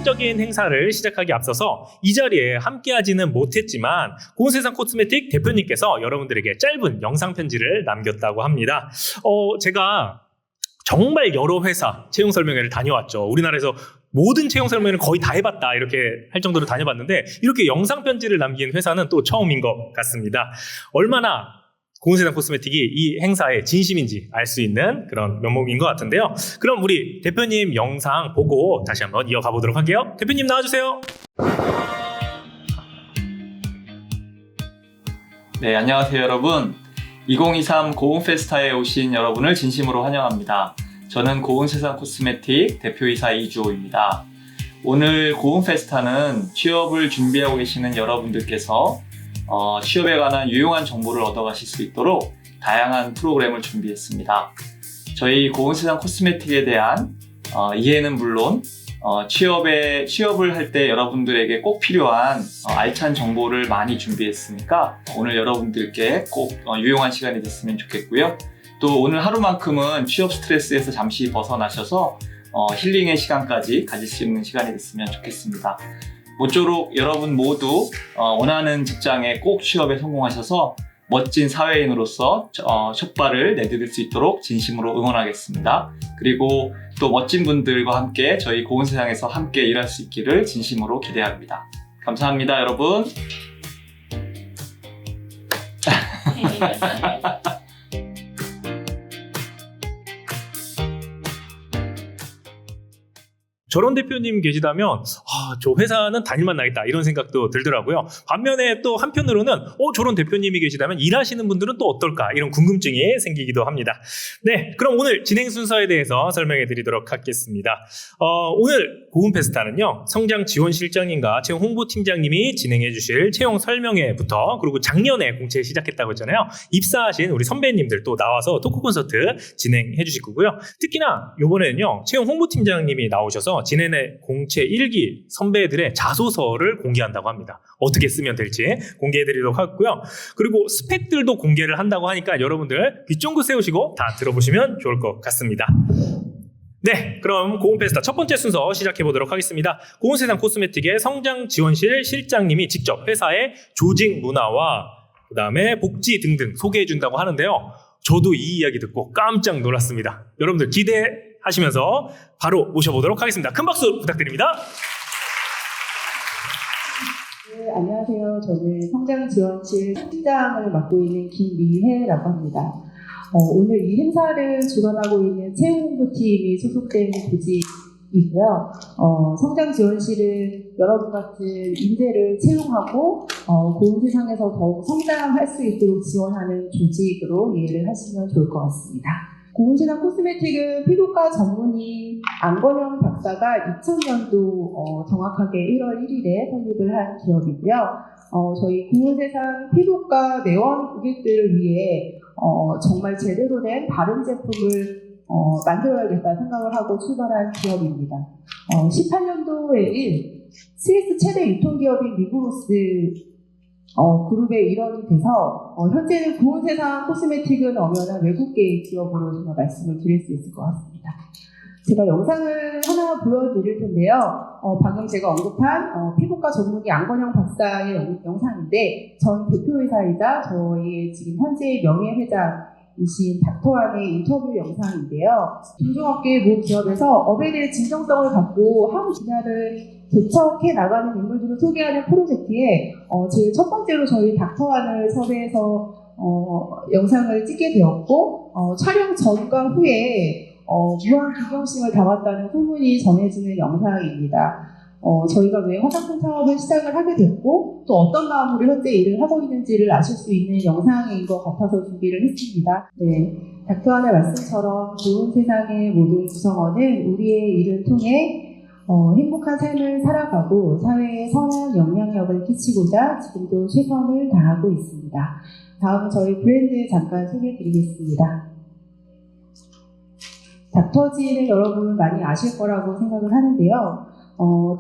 본격적인 행사를 시작하기 앞서서 이 자리에 함께하지는 못했지만 고운세상 코스메틱 대표님께서 여러분들에게 짧은 영상 편지를 남겼다고 합니다. 제가 정말 여러 회사 채용 설명회를 다녀왔죠. 우리나라에서 모든 채용 설명회를 거의 다 해봤다 이렇게 할 정도로 다녀봤는데 이렇게 영상 편지를 남긴 회사는 또 처음인 것 같습니다. 얼마나 고운세상 코스메틱이 이 행사에 진심인지 알 수 있는 그런 면목인 것 같은데요. 그럼 우리 대표님 영상 보고 다시 한번 이어가 보도록 할게요. 대표님 나와주세요. 네, 안녕하세요 여러분. 2023 고운페스타에 오신 여러분을 진심으로 환영합니다. 저는 고운세상 코스메틱 대표이사 이주호입니다. 오늘 고운페스타는 취업을 준비하고 계시는 여러분들께서 취업에 관한 유용한 정보를 얻어가실 수 있도록 다양한 프로그램을 준비했습니다. 저희 고운세상 코스메틱에 대한 이해는 물론 취업을 할 때 여러분들에게 꼭 필요한 알찬 정보를 많이 준비했으니까 오늘 여러분들께 꼭 유용한 시간이 됐으면 좋겠고요. 또 오늘 하루만큼은 취업 스트레스에서 잠시 벗어나셔서 힐링의 시간까지 가질 수 있는 시간이 됐으면 좋겠습니다. 모쪼록 여러분 모두 원하는 직장에 꼭 취업에 성공하셔서 멋진 사회인으로서 첫 발을 내디딜 수 있도록 진심으로 응원하겠습니다. 그리고 또 멋진 분들과 함께 저희 고운세상에서 함께 일할 수 있기를 진심으로 기대합니다. 감사합니다, 여러분. 저런 대표님 계시다면 저 회사는 다닐만 나겠다 이런 생각도 들더라고요. 반면에 또 한편으로는 저런 대표님이 계시다면 일하시는 분들은 또 어떨까 이런 궁금증이 생기기도 합니다. 네, 그럼 오늘 진행 순서에 대해서 설명해 드리도록 하겠습니다. 오늘 고운페스타는요, 성장지원실장님과 채용 홍보팀장님이 진행해 주실 채용 설명회부터, 그리고 작년에 공채 시작했다고 했잖아요. 입사하신 우리 선배님들 또 나와서 토크 콘서트 진행해 주실 거고요. 특히나 이번에는요, 채용 홍보팀장님이 나오셔서 지난해 공채 1기 선배들의 자소서를 공개한다고 합니다. 어떻게 쓰면 될지 공개해드리도록 하고요. 그리고 스펙들도 공개를 한다고 하니까 여러분들 귀 쫑긋 세우시고 다 들어보시면 좋을 것 같습니다. 네, 그럼 고운페스타 첫 번째 순서 시작해 보도록 하겠습니다. 고운세상 코스메틱의 성장지원실 실장님이 직접 회사의 조직 문화와 그 다음에 복지 등등 소개해 준다고 하는데요. 저도 이 이야기 듣고 깜짝 놀랐습니다. 여러분들 기대하시면서 바로 모셔보도록 하겠습니다. 큰 박수 부탁드립니다. 네, 안녕하세요. 저는 성장지원실 실장을 맡고 있는 김미혜라고 합니다. 오늘 이 행사를 주관하고 있는 채용홍보팀이 소속된 조직이고요. 성장지원실은 여러분 같은 인재를 채용하고 고운세상에서 더욱 성장할 수 있도록 지원하는 조직으로 이해를 하시면 좋을 것 같습니다. 고운세상 코스메틱은 피부과 전문의 안건영 박사가 2000년도 정확하게 1월 1일에 설립을 한 기업이고요. 저희 고운세상 피부과 내원 고객들을 위해 정말 제대로 된 바른 제품을 만들어야겠다 생각을 하고 출발한 기업입니다. 18년도에 스위스 최대 유통기업인 리브로스 그룹의 일원이 돼서 현재는 고운세상 코스메틱은 엄연한 외국계 기업으로 제가 말씀을 드릴 수 있을 것 같습니다. 제가 영상을 하나 보여드릴 텐데요. 방금 제가 언급한 피부과 전문의 안건영 박사의 영상인데 전 대표이사이자 저희 지금 현재 명예회장이신 닥터안의 인터뷰 영상인데요. 중소업계 모 기업에서 업에 대해 진정성을 갖고 한 분야를 개척해 나가는 인물들을 소개하는 프로젝트에 제일 첫 번째로 저희 닥터안을 섭외해서 영상을 찍게 되었고 촬영 전과 후에 무한 기경심을 담았다는 소문이 전해지는 영상입니다. 저희가 왜 화장품 사업을 시작을 하게 됐고 또 어떤 마음으로 현재 일을 하고 있는지를 아실 수 있는 영상인 것 같아서 준비를 했습니다. 네, 닥터안의 말씀처럼 고운세상의 모든 구성원은 우리의 일을 통해 행복한 삶을 살아가고 사회에 선한 영향력을 끼치고자 지금도 최선을 다하고 있습니다. 다음은 저희 브랜드 잠깐 소개해드리겠습니다. 닥터지는 여러분 많이 아실 거라고 생각을 하는데요.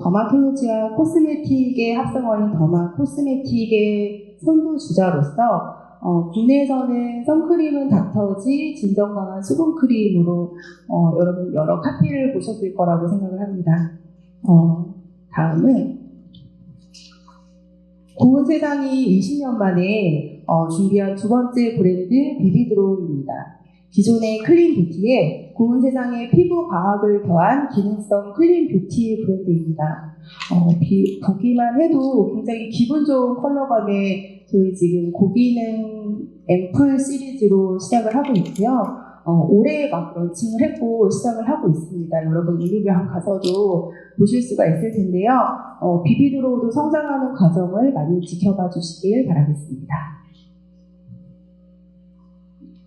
더마톨로지와 코스메틱의 합성어인 더마 코스메틱의 선두주자로서 국내에서는 선크림은 닥터지, 진정 강한 수분크림으로 여러분 여러 카피를 보셨을 거라고 생각을 합니다. 다음은 고운 세상이 20년 만에 준비한 두 번째 브랜드 비비드로우입니다. 기존의 클린 뷰티에 고운 세상의 피부 과학을 더한 기능성 클린 뷰티 브랜드입니다. 보기만 해도 굉장히 기분 좋은 컬러감의 저희 지금 고기능 앰플 시리즈로 시작을 하고 있고요. 올해 막 런칭을 했고 시작을 하고 있습니다. 여러분 올리브영 가서도 보실 수가 있을 텐데요. 비비드로우도 성장하는 과정을 많이 지켜봐 주시길 바라겠습니다.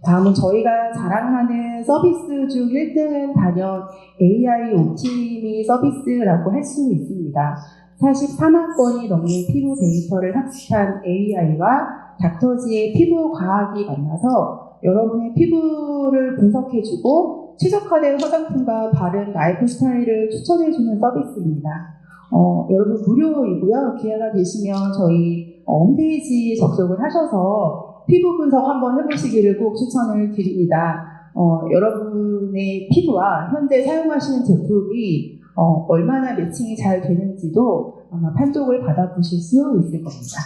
다음은 저희가 자랑하는 서비스 중 1등은 단연 AI 옵티미 서비스라고 할 수 있습니다. 44만 건이 넘는 피부 데이터를 학습한 AI와 닥터지의 피부 과학이 만나서 여러분의 피부를 분석해주고 최적화된 화장품과 바른 라이프 스타일을 추천해주는 서비스입니다. 여러분 무료이고요. 기회가 되시면 저희 홈페이지 접속을 하셔서 피부 분석 한번 해보시기를 꼭 추천을 드립니다. 여러분의 피부와 현재 사용하시는 제품이 얼마나 매칭이 잘 되는지도 아마 판독을 받아보실 수 있을 겁니다.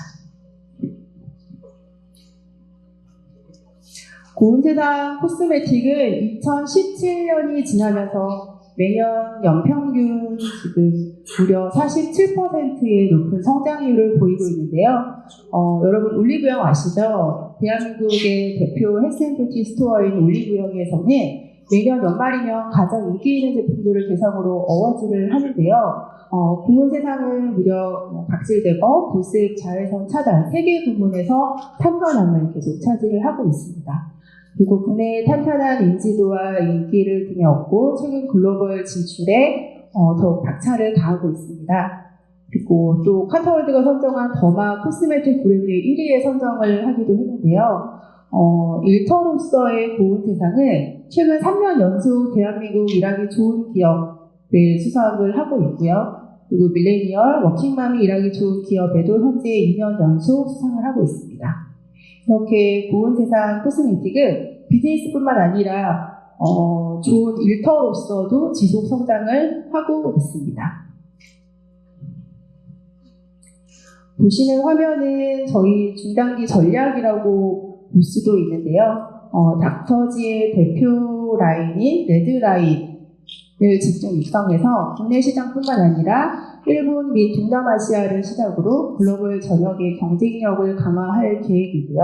고운 세상 코스메틱은 2017년이 지나면서 매년 연평균 지금 무려 47%의 높은 성장률을 보이고 있는데요. 여러분 올리브영 아시죠? 대한민국의 대표 헬스앤뷰티 스토어인 올리브영에서는 매년 연말이면 가장 인기 있는 제품들을 대상으로 어워즈를 하는데요. 고운 세상은 무려 각질 제거, 보습, 자외선 차단 3개 부문에서 탑런함을 계속 차지를 하고 있습니다. 그리고 국내의 탄탄한 인지도와 인기를 등에 업고 최근 글로벌 진출에 더욱 박차를 가하고 있습니다. 그리고 또 카타월드가 선정한 더마 코스메틱 브랜드 1위에 선정을 하기도 했는데요. 일터로서의 고운 세상은 최근 3년 연속 대한민국 일하기 좋은 기업을 수상을 하고 있고요. 그리고 밀레니얼 워킹맘이 일하기 좋은 기업에도 현재 2년 연속 수상을 하고 있습니다. 이렇게 고운 세상 코스메틱은 비즈니스뿐만 아니라 좋은 일터로서도 지속 성장을 하고 있습니다. 보시는 화면은 저희 중단기 전략이라고 볼 수도 있는데요. 닥터지의 대표 라인인 레드라인을 집중 육성해서 국내 시장뿐만 아니라 일본 및 동남아시아를 시작으로 글로벌 전역의 경쟁력을 강화할 계획이고요.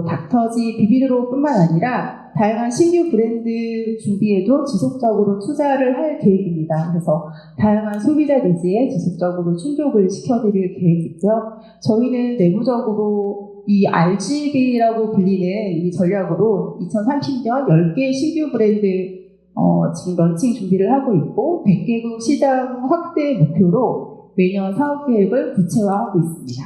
닥터지 비비드로우뿐만 아니라 다양한 신규 브랜드 준비에도 지속적으로 투자를 할 계획입니다. 그래서 다양한 소비자 니즈에 지속적으로 충족을 시켜드릴 계획이고요. 저희는 내부적으로 이 RGB라고 불리는 이 전략으로 2030년 10개 신규 브랜드 지금 런칭 준비를 하고 있고 100개국 시장 확대 목표로 매년 사업 계획을 구체화하고 있습니다.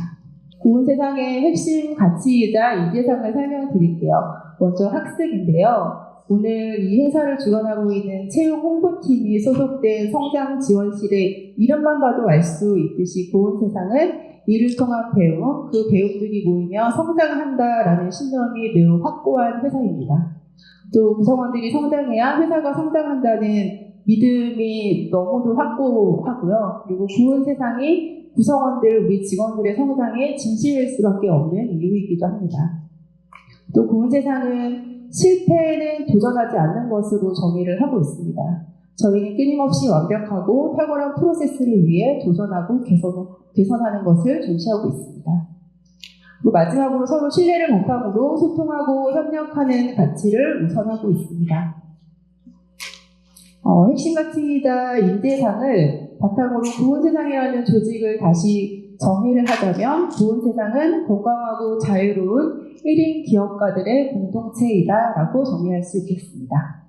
고운 세상의 핵심 가치이자 인재상을 설명드릴게요. 먼저 학습인데요. 오늘 이 행사를 주관하고 있는 채용 홍보팀이 소속된 성장지원실의 이름만 봐도 알 수 있듯이 고운 세상은 이를 통한 배움, 그 배움들이 모이며 성장한다라는 신념이 매우 확고한 회사입니다. 또 구성원들이 성장해야 회사가 성장한다는 믿음이 너무도 확고하고요. 그리고 고운 세상이 구성원들, 우리 직원들의 성장에 진심일 수밖에 없는 이유이기도 합니다. 또 고운 세상은 실패는 도전하지 않는 것으로 정의를 하고 있습니다. 저희는 끊임없이 완벽하고 탁월한 프로세스를 위해 도전하고 개선하는 것을 중시하고 있습니다. 그리고 마지막으로 서로 신뢰를 바탕으로 소통하고 협력하는 가치를 우선하고 있습니다. 핵심 가치이자 인재상을 바탕으로 고운 세상이라는 조직을 다시 정의를 하자면 고운 세상은 건강하고 자유로운 1인 기업가들의 공동체이다라고 정의할 수 있겠습니다.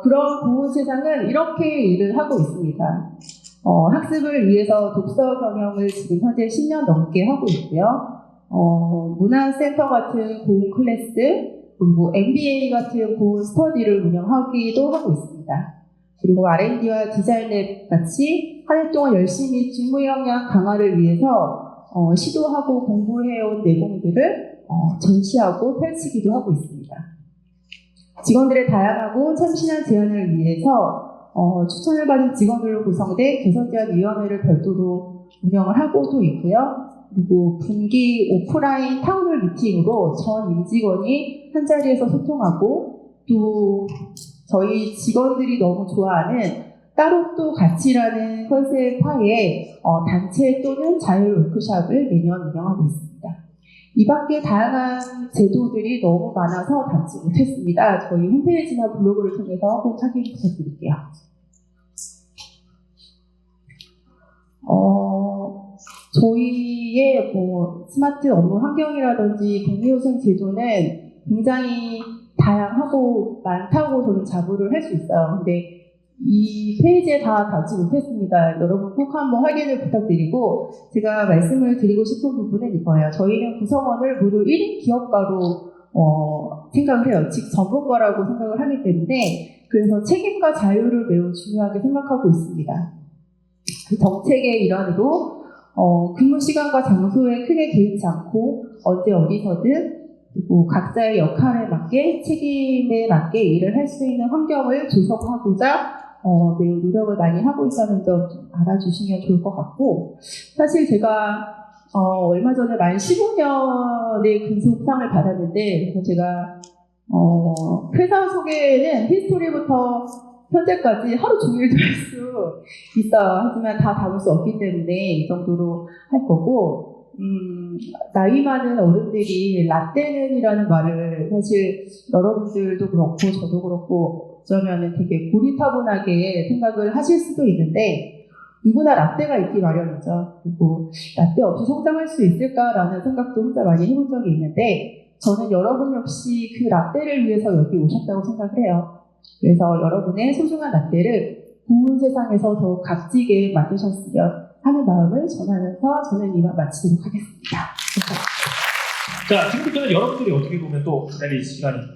그런 고운 세상은 이렇게 일을 하고 있습니다. 학습을 위해서 독서 경영을 지금 현재 10년 넘게 하고 있고요. 문화센터 같은 고운 클래스, 그리고 MBA 같은 고운 스터디를 운영하기도 하고 있습니다. 그리고 R&D와 디자인랩 같이 한 해 동안 열심히 직무 역량 강화를 위해서 시도하고 공부해온 내공들을 전시하고 펼치기도 하고 있습니다. 직원들의 다양하고 참신한 제안을 위해서 추천을 받은 직원들로 구성된 개선제안위원회를 별도로 운영을 하고도 있고요. 그리고 분기 오프라인 타운홀 미팅으로 전 임직원이 한 자리에서 소통하고, 또 저희 직원들이 너무 좋아하는 따로 또 같이라는 컨셉 하에 단체 또는 자율 워크숍을 매년 운영하고 있습니다. 이 밖에 다양한 제도들이 너무 많아서 담지 못했습니다. 저희 홈페이지나 블로그를 통해서 꼭 확인 부탁드릴게요. 저희의 스마트 업무 환경이라든지 복리후생 제도는 굉장히 다양하고 많다고 저는 자부를 할 수 있어요. 근데 이 페이지에 다 담지 못했습니다. 여러분 꼭 한번 확인을 부탁드리고, 제가 말씀을 드리고 싶은 부분은 이거예요. 저희는 구성원을 모두 1인 기업가로 생각을 해요. 즉 전문가라고 생각을 하기 때문에, 그래서 책임과 자유를 매우 중요하게 생각하고 있습니다. 그 정책의 일환으로 근무 시간과 장소에 크게 개의치 않고 언제 어디서든, 그리고 각자의 역할에 맞게 책임에 맞게 일을 할 수 있는 환경을 조성하고자 매우 노력을 많이 하고 있다는 점 좀 알아주시면 좋을 것 같고, 사실 제가 얼마 전에 만 15년의 근속상을 받았는데, 그래서 제가 회사 소개는 히스토리부터 현재까지 하루 종일 할 수 있어요. 하지만 다 담을 수 없기 때문에 이 정도로 할 거고, 나이 많은 어른들이 라떼는이라는 말을 사실 여러분들도 그렇고 저도 그렇고 어쩌면 되게 고리타분하게 생각을 하실 수도 있는데, 누구나 라떼가 있기 마련이죠. 그리고 라떼 없이 성장할 수 있을까라는 생각도 혼자 많이 해본 적이 있는데, 저는 여러분 역시 그 라떼를 위해서 여기 오셨다고 생각을 해요. 그래서 여러분의 소중한 라떼를 좋은 세상에서 더욱 값지게 만드셨으면 하는 마음을 전하면서 저는 이만 마치도록 하겠습니다. 자, 지금부터는 여러분들이 어떻게 보면 또 기다릴 시간이었던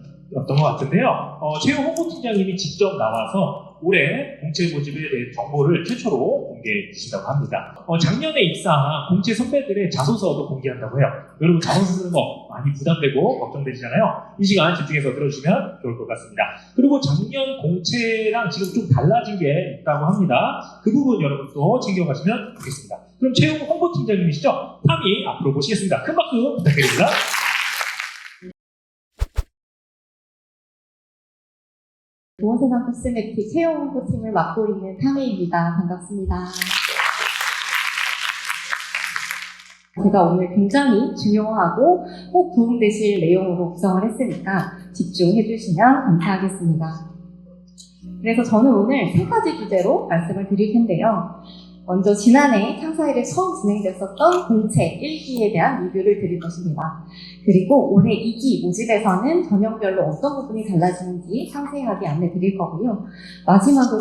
것 같은데요. 채용 홍보팀장님이 직접 나와서 올해 공채 모집에 대해 정보를 최초로 공개해 주신다고 합니다. 작년에 입사한 공채 선배들의 자소서도 공개한다고 해요. 여러분 자소서 쓰는 거 많이 부담되고 걱정되시잖아요. 이 시간 집중해서 들어주시면 좋을 것 같습니다. 그리고 작년 공채랑 지금 좀 달라진 게 있다고 합니다. 그 부분 여러분 또 챙겨가시면 좋겠습니다. 그럼 채용 홍보팀장님이시죠? 탐이 앞으로 모시겠습니다. 큰 박수 부탁드립니다. 보온세상 코스메틱 채용 홍보팀을 맡고 있는 탐이입니다. 반갑습니다. 제가 오늘 굉장히 중요하고 꼭 도움되실 내용으로 구성을 했으니까 집중해 주시면 감사하겠습니다. 그래서 저는 오늘 3가지 주제로 말씀을 드릴 텐데요. 먼저 지난해 창사일에 처음 진행됐었던 공채 1기에 대한 리뷰를 드릴 것입니다. 그리고 올해 2기 모집에서는 전형별로 어떤 부분이 달라지는지 상세하게 안내 드릴 거고요. 마지막으로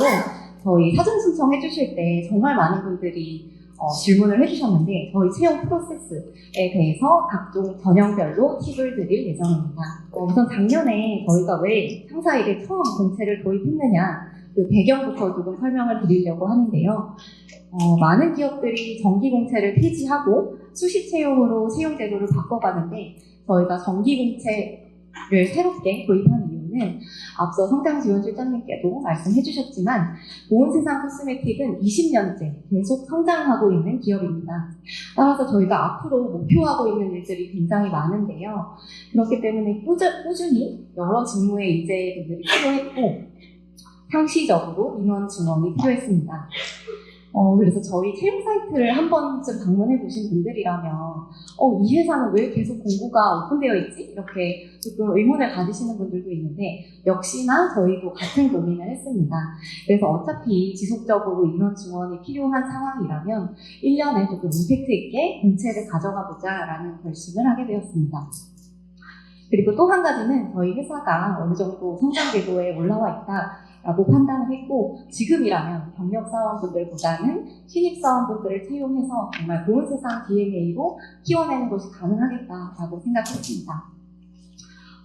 저희 사전 신청해 주실 때 정말 많은 분들이 질문을 해주셨는데, 저희 채용 프로세스에 대해서 각종 전형별로 팁을 드릴 예정입니다. 우선 작년에 저희가 왜 창사일에 처음 공채를 도입했느냐, 그 배경부터 조금 설명을 드리려고 하는데요. 많은 기업들이 정기 공채를 폐지하고 수시 채용으로 채용 제도를 바꿔가는데, 저희가 정기 공채를 새롭게 도입한 이유는 앞서 성장지원실장님께도 말씀해 주셨지만, 보온세상 코스메틱은 20년째 계속 성장하고 있는 기업입니다. 따라서 저희가 앞으로 목표하고 있는 일들이 굉장히 많은데요. 그렇기 때문에 꾸준히 여러 직무의 인재분들이 필요했고, 상시적으로 인원 증원이 필요했습니다. 그래서 저희 채용 사이트를 한 번쯤 방문해 보신 분들이라면 이 회사는 왜 계속 공고가 오픈되어 있지? 이렇게 조금 의문을 가지시는 분들도 있는데, 역시나 저희도 같은 고민을 했습니다. 그래서 어차피 지속적으로 인원 증원이 필요한 상황이라면 1년에 조금 임팩트 있게 공채를 가져가 보자라는 결심을 하게 되었습니다. 그리고 또 한 가지는 저희 회사가 어느 정도 성장 궤도에 올라와 있다라고 판단을 했고, 지금이라면 경력 사원분들보다는 신입 사원분들을 채용해서 정말 보온세상 DNA로 키워내는 것이 가능하겠다라고 생각했습니다.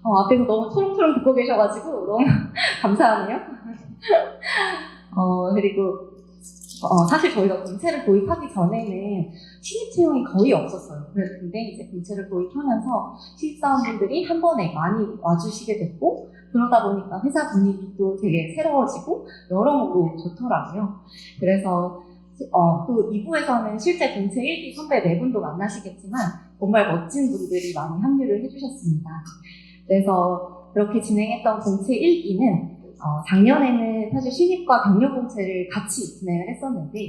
앞에서 너무 초롱초롱 듣고 계셔가지고 너무 감사하네요. 그리고 사실 저희가 공채를 도입하기 전에는 신입 채용이 거의 없었어요. 근데 이제 공채를 도입하면서 신입사원분들이 한 번에 많이 와주시게 됐고, 그러다 보니까 회사 분위기도 되게 새로워지고 여러모로 좋더라고요. 그래서 또 2부에서는 실제 공채 1기 선배 4분도 만나시겠지만 정말 멋진 분들이 많이 합류를 해주셨습니다. 그래서 그렇게 진행했던 공채 1기는 작년에는 사실 신입과 경력 공채를 같이 진행을 했었는데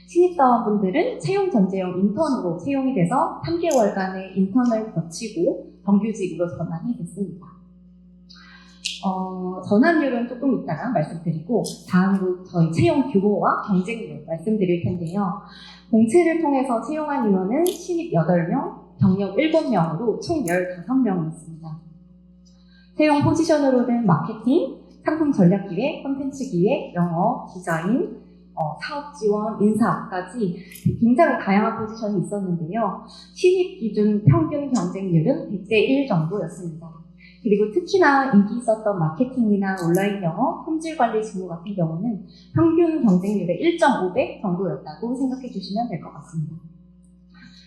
신입사원분들은 채용 전제형 인턴으로 채용이 돼서 3개월간의 인턴을 거치고 정규직으로 전환이 됐습니다. 전환율은 조금 이따가 말씀드리고 다음으로 저희 채용 규모와 경쟁률 말씀드릴 텐데요. 공채를 통해서 채용한 인원은 신입 8명, 경력 7명으로 총 15명이었습니다. 채용 포지션으로는 마케팅, 상품 전략 기획, 콘텐츠 기획, 영어, 디자인, 사업 지원, 인사까지 굉장히 다양한 포지션이 있었는데요. 신입 기준 평균 경쟁률은 100대 1 정도였습니다. 그리고 특히나 인기 있었던 마케팅이나 온라인 영어, 품질 관리 직무 같은 경우는 평균 경쟁률의 1.5배 정도였다고 생각해 주시면 될 것 같습니다.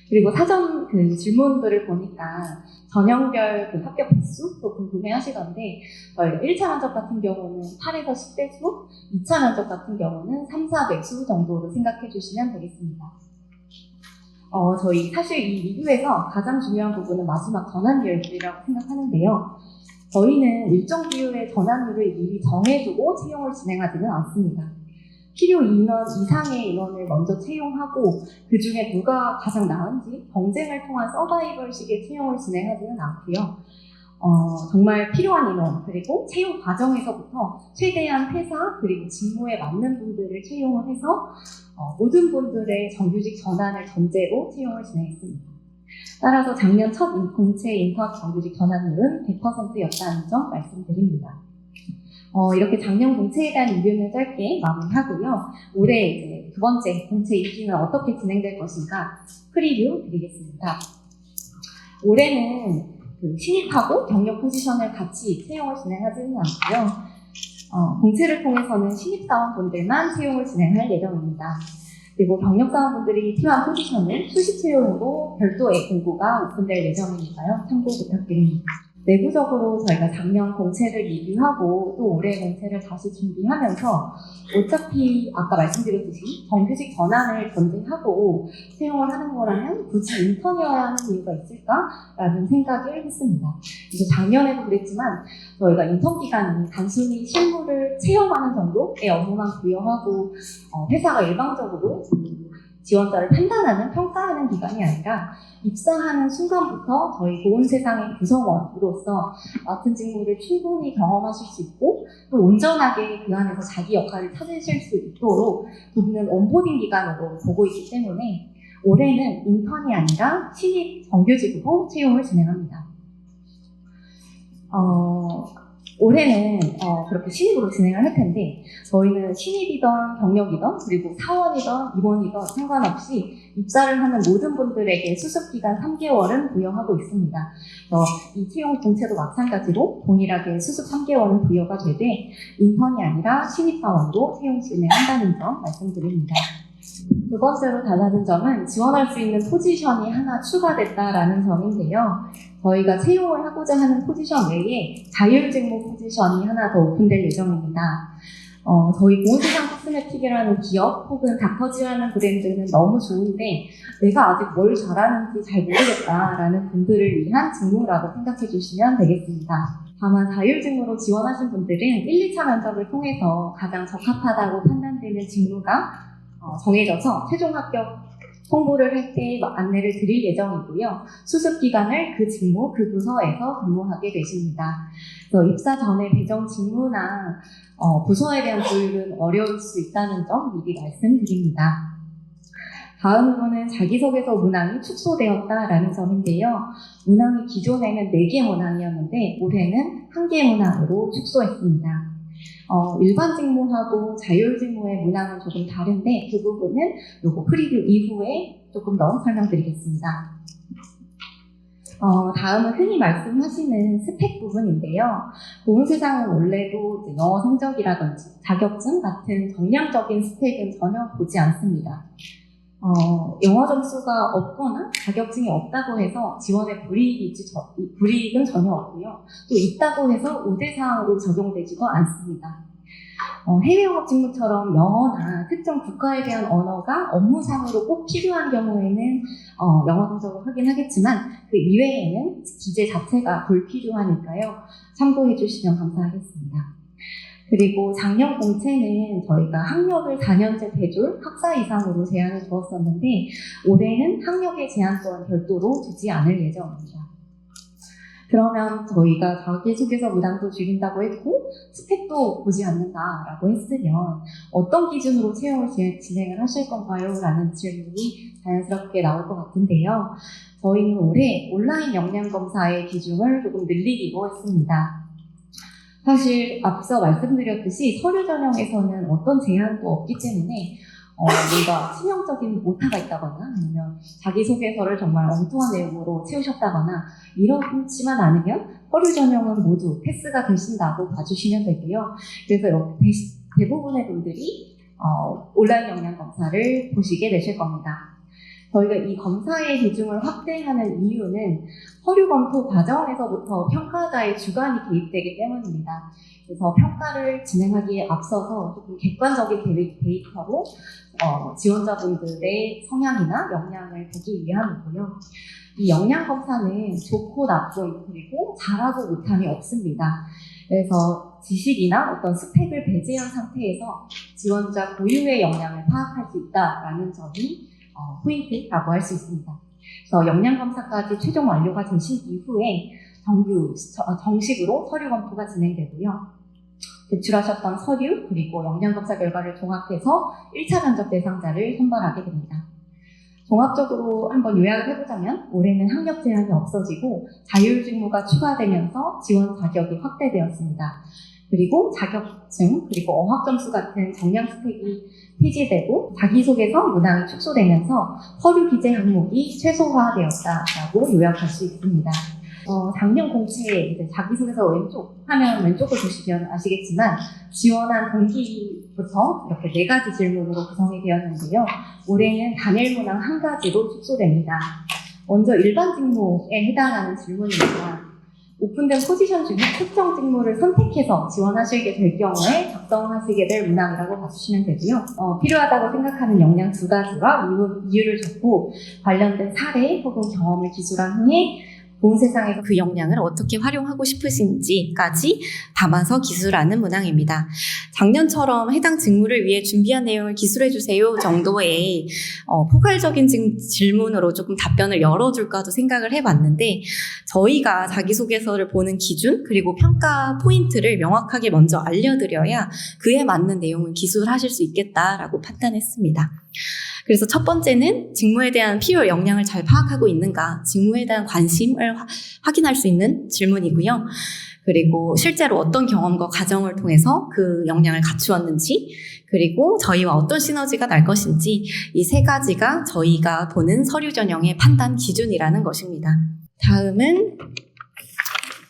그리고 사전 질문들을 보니까 전형별 합격 횟수도 궁금해 하시던데 저희가 1차 면접 같은 경우는 8에서 10배수, 2차 면접 같은 경우는 3, 4배수 정도로 생각해 주시면 되겠습니다. 저희 사실 이 리뷰에서 가장 중요한 부분은 마지막 전환율이라고 생각하는데요. 저희는 일정 비율의 전환율을 미리 정해두고 채용을 진행하지는 않습니다. 필요 인원 이상의 인원을 먼저 채용하고 그 중에 누가 가장 나은지 경쟁을 통한 서바이벌식의 채용을 진행하지는 않고요. 정말 필요한 인원 그리고 채용 과정에서부터 최대한 회사 그리고 직무에 맞는 분들을 채용을 해서 모든 분들의 정규직 전환을 전제로 채용을 진행했습니다. 따라서 작년 첫 공채 인턴 정규직 전환율은 100%였다는 점 말씀드립니다. 이렇게 작년 공채에 대한 리뷰는 짧게 마무리하고요. 올해 이제 두 번째 공채 2기는 어떻게 진행될 것인가 프리뷰 드리겠습니다. 올해는 신입하고 경력 포지션을 같이 채용을 진행하지는 않고요. 공채를 통해서는 신입사원분들만 채용을 진행할 예정입니다. 그리고 경력사원분들이 필요한 포지션은 수시 채용으로 별도의 공고가 오픈될 예정이니까요. 참고 부탁드립니다. 내부적으로 저희가 작년 공채를 리뷰하고 또 올해 공채를 다시 준비하면서 어차피 아까 말씀드렸듯이 정규직 전환을 전제하고 채용을 하는 거라면 굳이 인턴이어야 하는 이유가 있을까라는 생각을 했습니다. 이제 작년에도 그랬지만 저희가 인턴 기간이 단순히 실무를 체험하는 정도의 업무만 부여하고 회사가 일방적으로 지원자를 판단하는, 평가하는 기간이 아니라 입사하는 순간부터 저희 고온세상의 구성원으로서 맡은 직무를 충분히 경험하실 수 있고 또 온전하게 그 안에서 자기 역할을 찾으실 수 있도록 돕는 온보딩 기간으로 보고 있기 때문에 올해는 인턴이 아니라 신입 정규직으로 채용을 진행합니다. 올해는 그렇게 신입으로 진행을 할 텐데 저희는 신입이던 경력이던 그리고 사원이던 임원이던 상관없이 입사를 하는 모든 분들에게 수습기간 3개월은 부여하고 있습니다. 이 채용 공채도 마찬가지로 동일하게 수습 3개월은 부여가 되되 인턴이 아니라 신입사원으로 채용 진행한다는 점 말씀드립니다. 두 번째로 달라진 점은 지원할 수 있는 포지션이 하나 추가됐다라는 점인데요. 저희가 채용을 하고자 하는 포지션 외에 자율직무 포지션이 하나 더 오픈될 예정입니다. 저희 고온세상 코스메틱이라는 기업 혹은 닥터지라는 브랜드는 너무 좋은데 내가 아직 뭘 잘하는지 잘 모르겠다라는 분들을 위한 직무라고 생각해 주시면 되겠습니다. 다만 자율직무로 지원하신 분들은 1, 2차 면접을 통해서 가장 적합하다고 판단되는 직무가 정해져서 최종 합격 홍보를 할 때 안내를 드릴 예정이고요. 수습 기간을 그 직무, 그 부서에서 근무하게 되십니다. 그래서 입사 전에 배정 직무나 부서에 대한 조율은 어려울 수 있다는 점 미리 말씀드립니다. 다음으로는 자기소개서 문항이 축소되었다라는 점인데요. 문항이 기존에는 4개 문항이었는데 올해는 1개 문항으로 축소했습니다. 일반 직무하고 자율 직무의 문항은 조금 다른데 그 부분은 요거 프리뷰 이후에 조금 더 설명드리겠습니다. 다음은 흔히 말씀하시는 스펙 부분인데요. 고온세상은 원래도 이제 영어 성적이라든지 자격증 같은 정량적인 스펙은 전혀 보지 않습니다. 영어 점수가 없거나 자격증이 없다고 해서 지원에 불이익은 전혀 없고요. 또 있다고 해서 우대사항으로 적용되지도 않습니다. 해외 영업 직무처럼 영어나 특정 국가에 대한 언어가 업무상으로 꼭 필요한 경우에는 영어 성적을 확인하겠지만 그 이외에는 기재 자체가 불필요하니까요. 참고해 주시면 감사하겠습니다. 그리고 작년 공채는 저희가 학력을 4년제 대졸 학사 이상으로 제한을 두었었는데 올해는 학력의 제한 또한 별도로 두지 않을 예정입니다. 그러면 저희가 자기소개서 문항도 줄인다고 했고 스펙도 보지 않는다라고 했으면 어떤 기준으로 채용을 진행을 하실 건가요? 라는 질문이 자연스럽게 나올 것 같은데요. 저희는 올해 온라인 역량검사의 비중을 조금 늘리기로 했습니다. 사실 앞서 말씀드렸듯이 서류 전형에서는 어떤 제한도 없기 때문에 뭔가 치명적인 오타가 있다거나 아니면 자기소개서를 정말 엉뚱한 내용으로 채우셨다거나 이렇지만 않으면 서류 전형은 모두 패스가 되신다고 봐주시면 되고요. 그래서 대부분의 분들이 온라인 역량 검사를 보시게 되실 겁니다. 저희가 이 검사의 비중을 확대하는 이유는 서류 검토 과정에서부터 평가자의 주관이 개입되기 때문입니다. 그래서 평가를 진행하기에 앞서서 조금 객관적인 데이터로 지원자분들의 성향이나 역량을 보기 위함이고요. 이 역량 검사는 좋고 나쁨 그리고 잘하고 못함이 없습니다. 그래서 지식이나 어떤 스펙을 배제한 상태에서 지원자 고유의 역량을 파악할 수 있다라는 점이 포인트라고 할 수 있습니다. 그래서 역량검사까지 최종 완료가 되신 이후에 정식으로 서류 검토가 진행되고요. 제출하셨던 서류 그리고 역량검사 결과를 종합해서 1차 면접 대상자를 선발하게 됩니다. 종합적으로 한번 요약을 해보자면 올해는 학력 제한이 없어지고 자율직무가 추가되면서 지원 자격이 확대되었습니다. 그리고 자격증, 그리고 어학점수 같은 정량 스펙이 폐지되고 자기소개서 문항이 축소되면서 서류 기재 항목이 최소화되었다라고 요약할 수 있습니다. 작년 공채 이제 자기소개서 화면 왼쪽을 보시면 아시겠지만 지원한 동기부터 이렇게 4가지 질문으로 구성이 되었는데요. 올해는 단일 문항 1가지로 축소됩니다. 먼저 일반 직무에 해당하는 질문입니다. 오픈된 포지션 중에 특정 직무를 선택해서 지원하시게 될 경우에 작성하시게 될 문항이라고 봐주시면 되고요. 필요하다고 생각하는 역량 2가지와 이유를 적고 관련된 사례 혹은 경험을 기술한 후에 본 세상에서 그 역량을 어떻게 활용하고 싶으신지까지 담아서 기술하는 문항입니다. 작년처럼 해당 직무를 위해 준비한 내용을 기술해주세요 정도의 포괄적인 질문으로 조금 답변을 열어줄까도 생각을 해봤는데 저희가 자기소개서를 보는 기준 그리고 평가 포인트를 명확하게 먼저 알려드려야 그에 맞는 내용을 기술하실 수 있겠다라고 판단했습니다. 그래서 첫 번째는 직무에 대한 필요 역량을 잘 파악하고 있는가, 직무에 대한 관심을 확인할 수 있는 질문이고요. 그리고 실제로 어떤 경험과 과정을 통해서 그 역량을 갖추었는지, 그리고 저희와 어떤 시너지가 날 것인지 이 3가지가 저희가 보는 서류 전형의 판단 기준이라는 것입니다. 다음은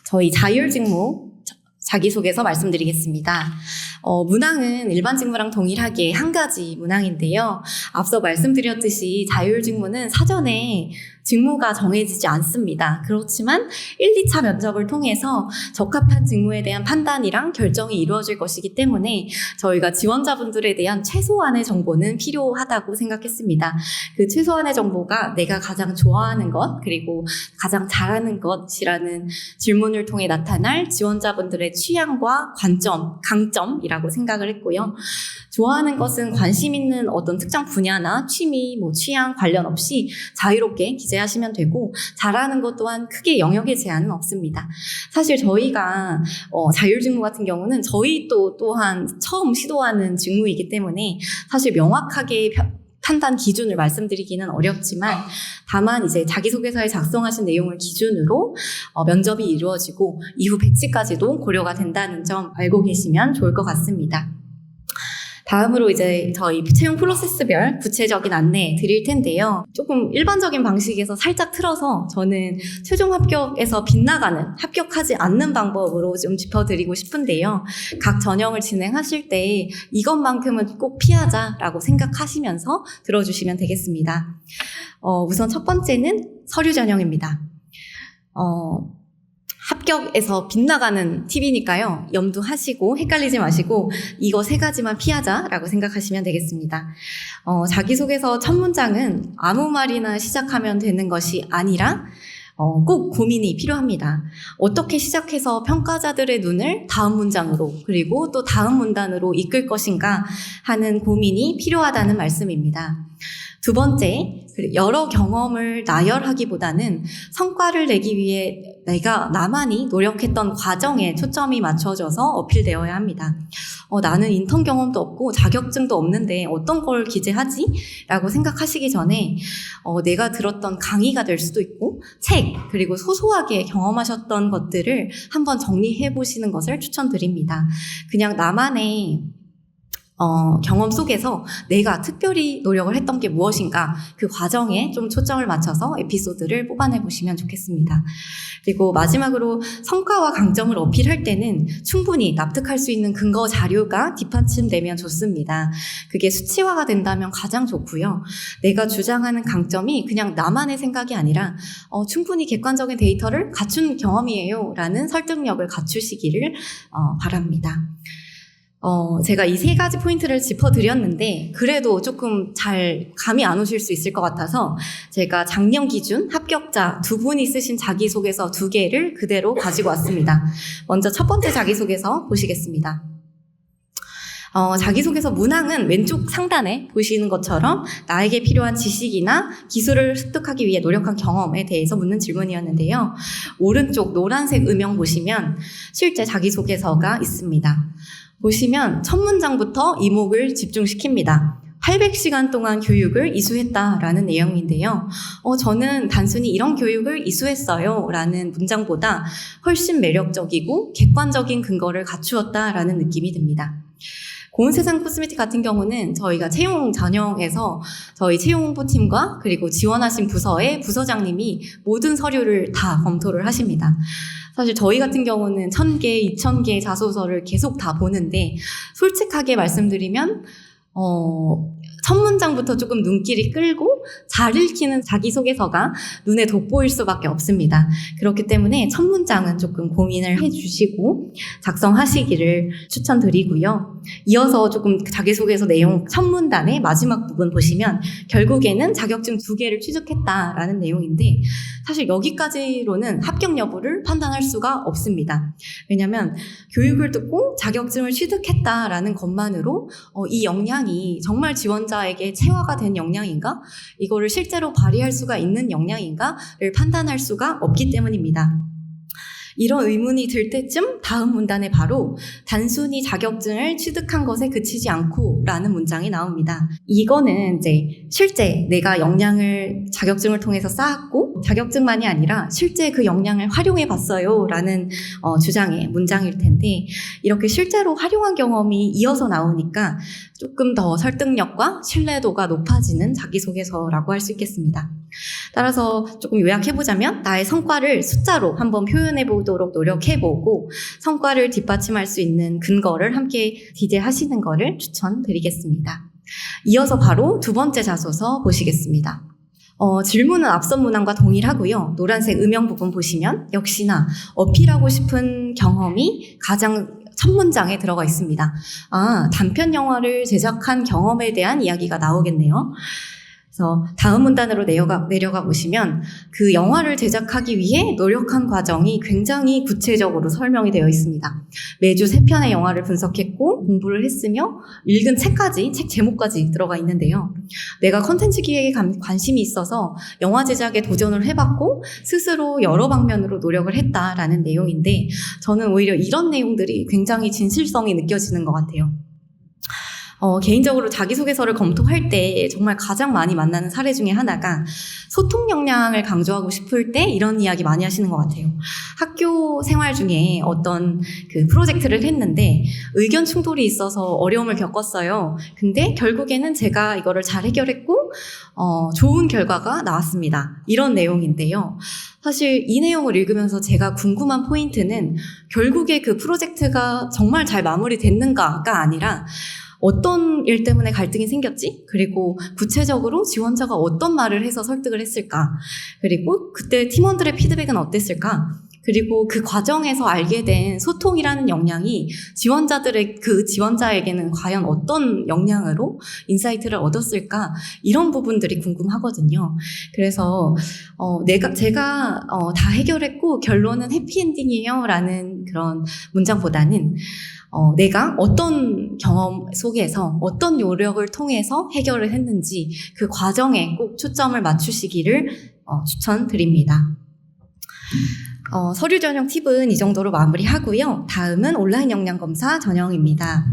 저희 자율직무 자기소개서 말씀드리겠습니다. 문항은 일반 직무랑 동일하게 1가지 문항인데요. 앞서 말씀드렸듯이 자율직무는 사전에 직무가 정해지지 않습니다. 그렇지만 1, 2차 면접을 통해서 적합한 직무에 대한 판단이랑 결정이 이루어질 것이기 때문에 저희가 지원자분들에 대한 최소한의 정보는 필요하다고 생각했습니다. 그 최소한의 정보가 내가 가장 좋아하는 것 그리고 가장 잘하는 것이라는 질문을 통해 나타날 지원자분들의 취향과 관점, 강점이라고 생각을 했고요. 좋아하는 것은 관심 있는 어떤 특정 분야나 취미, 취향 관련 없이 자유롭게 기재하시면 되고 잘하는 것 또한 크게 영역의 제한은 없습니다. 사실 저희가 자율직무 같은 경우는 저희 또한 처음 시도하는 직무이기 때문에 사실 명확하게 판단 기준을 말씀드리기는 어렵지만 다만 이제 자기소개서에 작성하신 내용을 기준으로 면접이 이루어지고 이후 배치까지도 고려가 된다는 점 알고 계시면 좋을 것 같습니다. 다음으로 이제 저희 채용 프로세스별 구체적인 안내 드릴 텐데요. 조금 일반적인 방식에서 살짝 틀어서 저는 최종 합격에서 빗나가는, 합격하지 않는 방법으로 좀 짚어드리고 싶은데요. 각 전형을 진행하실 때 이것만큼은 꼭 피하자라고 생각하시면서 들어주시면 되겠습니다. 우선 첫 번째는 서류 전형입니다. 합격에서 빗나가는 팁이니까요. 염두하시고 헷갈리지 마시고 이거 세 가지만 피하자라고 생각하시면 되겠습니다. 자기소개서 첫 문장은 아무 말이나 시작하면 되는 것이 아니라 꼭 고민이 필요합니다. 어떻게 시작해서 평가자들의 눈을 다음 문장으로 그리고 또 다음 문단으로 이끌 것인가 하는 고민이 필요하다는 말씀입니다. 두 번째, 여러 경험을 나열하기보다는 성과를 내기 위해 내가 나만이 노력했던 과정에 초점이 맞춰져서 어필되어야 합니다. 나는 인턴 경험도 없고 자격증도 없는데 어떤 걸 기재하지? 라고 생각하시기 전에 내가 들었던 강의가 될 수도 있고 책, 그리고 소소하게 경험하셨던 것들을 한번 정리해 보시는 것을 추천드립니다. 그냥 나만의 경험 속에서 내가 특별히 노력을 했던 게 무엇인가 그 과정에 좀 초점을 맞춰서 에피소드를 뽑아내 보시면 좋겠습니다. 그리고 마지막으로 성과와 강점을 어필할 때는 충분히 납득할 수 있는 근거 자료가 뒷받침되면 좋습니다. 그게 수치화가 된다면 가장 좋고요. 내가 주장하는 강점이 그냥 나만의 생각이 아니라 충분히 객관적인 데이터를 갖춘 경험이에요 라는 설득력을 갖추시기를 바랍니다. 제가 이 세 가지 포인트를 짚어드렸는데 그래도 조금 잘 감이 안 오실 수 있을 것 같아서 제가 작년 기준 합격자 2분이 쓰신 자기소개서 2개를 그대로 가지고 왔습니다. 먼저 첫 번째 자기소개서 보시겠습니다. 자기소개서 문항은 왼쪽 상단에 보시는 것처럼 나에게 필요한 지식이나 기술을 습득하기 위해 노력한 경험에 대해서 묻는 질문이었는데요. 오른쪽 노란색 음영 보시면 실제 자기소개서가 있습니다. 보시면 첫 문장부터 이목을 집중시킵니다. 800시간 동안 교육을 이수했다라는 내용인데요. 저는 단순히 이런 교육을 이수했어요 라는 문장보다 훨씬 매력적이고 객관적인 근거를 갖추었다라는 느낌이 듭니다. 고운세상 코스메틱 같은 경우는 저희가 채용 전형에서 저희 채용 홍보팀과 그리고 지원하신 부서의 부서장님이 모든 서류를 다 검토를 하십니다. 사실 저희 같은 경우는 1000개, 2000개 자소서를 계속 다 보는데 솔직하게 말씀드리면 첫 문장부터 조금 눈길이 끌고 잘 읽히는 자기소개서가 눈에 돋보일 수밖에 없습니다. 그렇기 때문에 첫 문장은 조금 고민을 해주시고 작성하시기를 추천드리고요. 이어서 조금 자기소개서 내용 첫 문단의 마지막 부분 보시면 결국에는 자격증 2개를 취득했다라는 내용인데 사실 여기까지로는 합격 여부를 판단할 수가 없습니다. 왜냐하면 교육을 듣고 자격증을 취득했다라는 것만으로 이 역량이 정말 지원자에게 체화가 된 역량인가? 이거를 실제로 발휘할 수가 있는 역량인가를 판단할 수가 없기 때문입니다. 이런 의문이 들 때쯤 다음 문단에 바로 단순히 자격증을 취득한 것에 그치지 않고 라는 문장이 나옵니다. 이거는 이제 실제 내가 역량을 자격증을 통해서 쌓았고 자격증만이 아니라 실제 그 역량을 활용해 봤어요 라는 주장의 문장일 텐데 이렇게 실제로 활용한 경험이 이어서 나오니까 조금 더 설득력과 신뢰도가 높아지는 자기소개서라고 할 수 있겠습니다. 따라서 조금 요약해보자면 나의 성과를 숫자로 한번 표현해보도록 노력해보고 성과를 뒷받침할 수 있는 근거를 함께 기재하시는 것을 추천드리겠습니다. 이어서 바로 두 번째 자소서 보시겠습니다. 질문은 앞선 문항과 동일하고요. 노란색 음영 부분 보시면 역시나 어필하고 싶은 경험이 가장 첫 문장에 들어가 있습니다. 단편 영화를 제작한 경험에 대한 이야기가 나오겠네요. 그래서 다음 문단으로 내려가 보시면 그 영화를 제작하기 위해 노력한 과정이 굉장히 구체적으로 설명이 되어 있습니다. 매주 3편의 영화를 분석했고 공부를 했으며 읽은 책까지, 책 제목까지 들어가 있는데요. 내가 컨텐츠 기획에 관심이 있어서 영화 제작에 도전을 해봤고 스스로 여러 방면으로 노력을 했다라는 내용인데 저는 오히려 이런 내용들이 굉장히 진실성이 느껴지는 것 같아요. 개인적으로 자기소개서를 검토할 때 정말 가장 많이 만나는 사례 중에 하나가 소통 역량을 강조하고 싶을 때 이런 이야기 많이 하시는 것 같아요. 학교 생활 중에 어떤 그 프로젝트를 했는데 의견 충돌이 있어서 어려움을 겪었어요. 근데 결국에는 제가 이거를 잘 해결했고 좋은 결과가 나왔습니다. 이런 내용인데요. 사실 이 내용을 읽으면서 제가 궁금한 포인트는 결국에 그 프로젝트가 정말 잘 마무리됐는가가 아니라 어떤 일 때문에 갈등이 생겼지? 그리고 구체적으로 지원자가 어떤 말을 해서 설득을 했을까? 그리고 그때 팀원들의 피드백은 어땠을까? 그리고 그 과정에서 알게 된 소통이라는 역량이 그 지원자에게는 과연 어떤 역량으로 인사이트를 얻었을까? 이런 부분들이 궁금하거든요. 그래서 제가 다 해결했고 결론은 해피엔딩이에요 라는 그런 문장보다는 내가 어떤 경험 속에서 어떤 노력을 통해서 해결을 했는지 그 과정에 꼭 초점을 맞추시기를 추천드립니다. 서류 전형 팁은 이 정도로 마무리하고요. 다음은 온라인 역량 검사 전형입니다.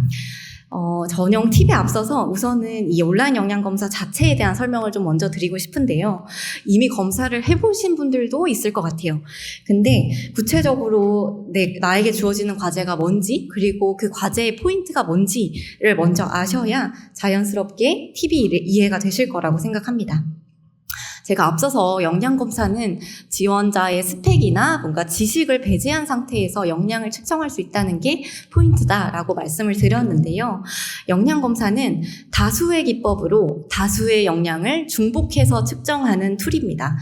전형 팁에 앞서서 우선은 이 온라인 역량 검사 자체에 대한 설명을 좀 먼저 드리고 싶은데요. 이미 검사를 해보신 분들도 있을 것 같아요. 근데 구체적으로 나에게 주어지는 과제가 뭔지 그리고 그 과제의 포인트가 뭔지를 먼저 아셔야 자연스럽게 팁이 이해가 되실 거라고 생각합니다. 제가 앞서서 역량 검사는 지원자의 스펙이나 뭔가 지식을 배제한 상태에서 역량을 측정할 수 있다는 게 포인트다라고 말씀을 드렸는데요. 역량 검사는 다수의 기법으로 다수의 역량을 중복해서 측정하는 툴입니다.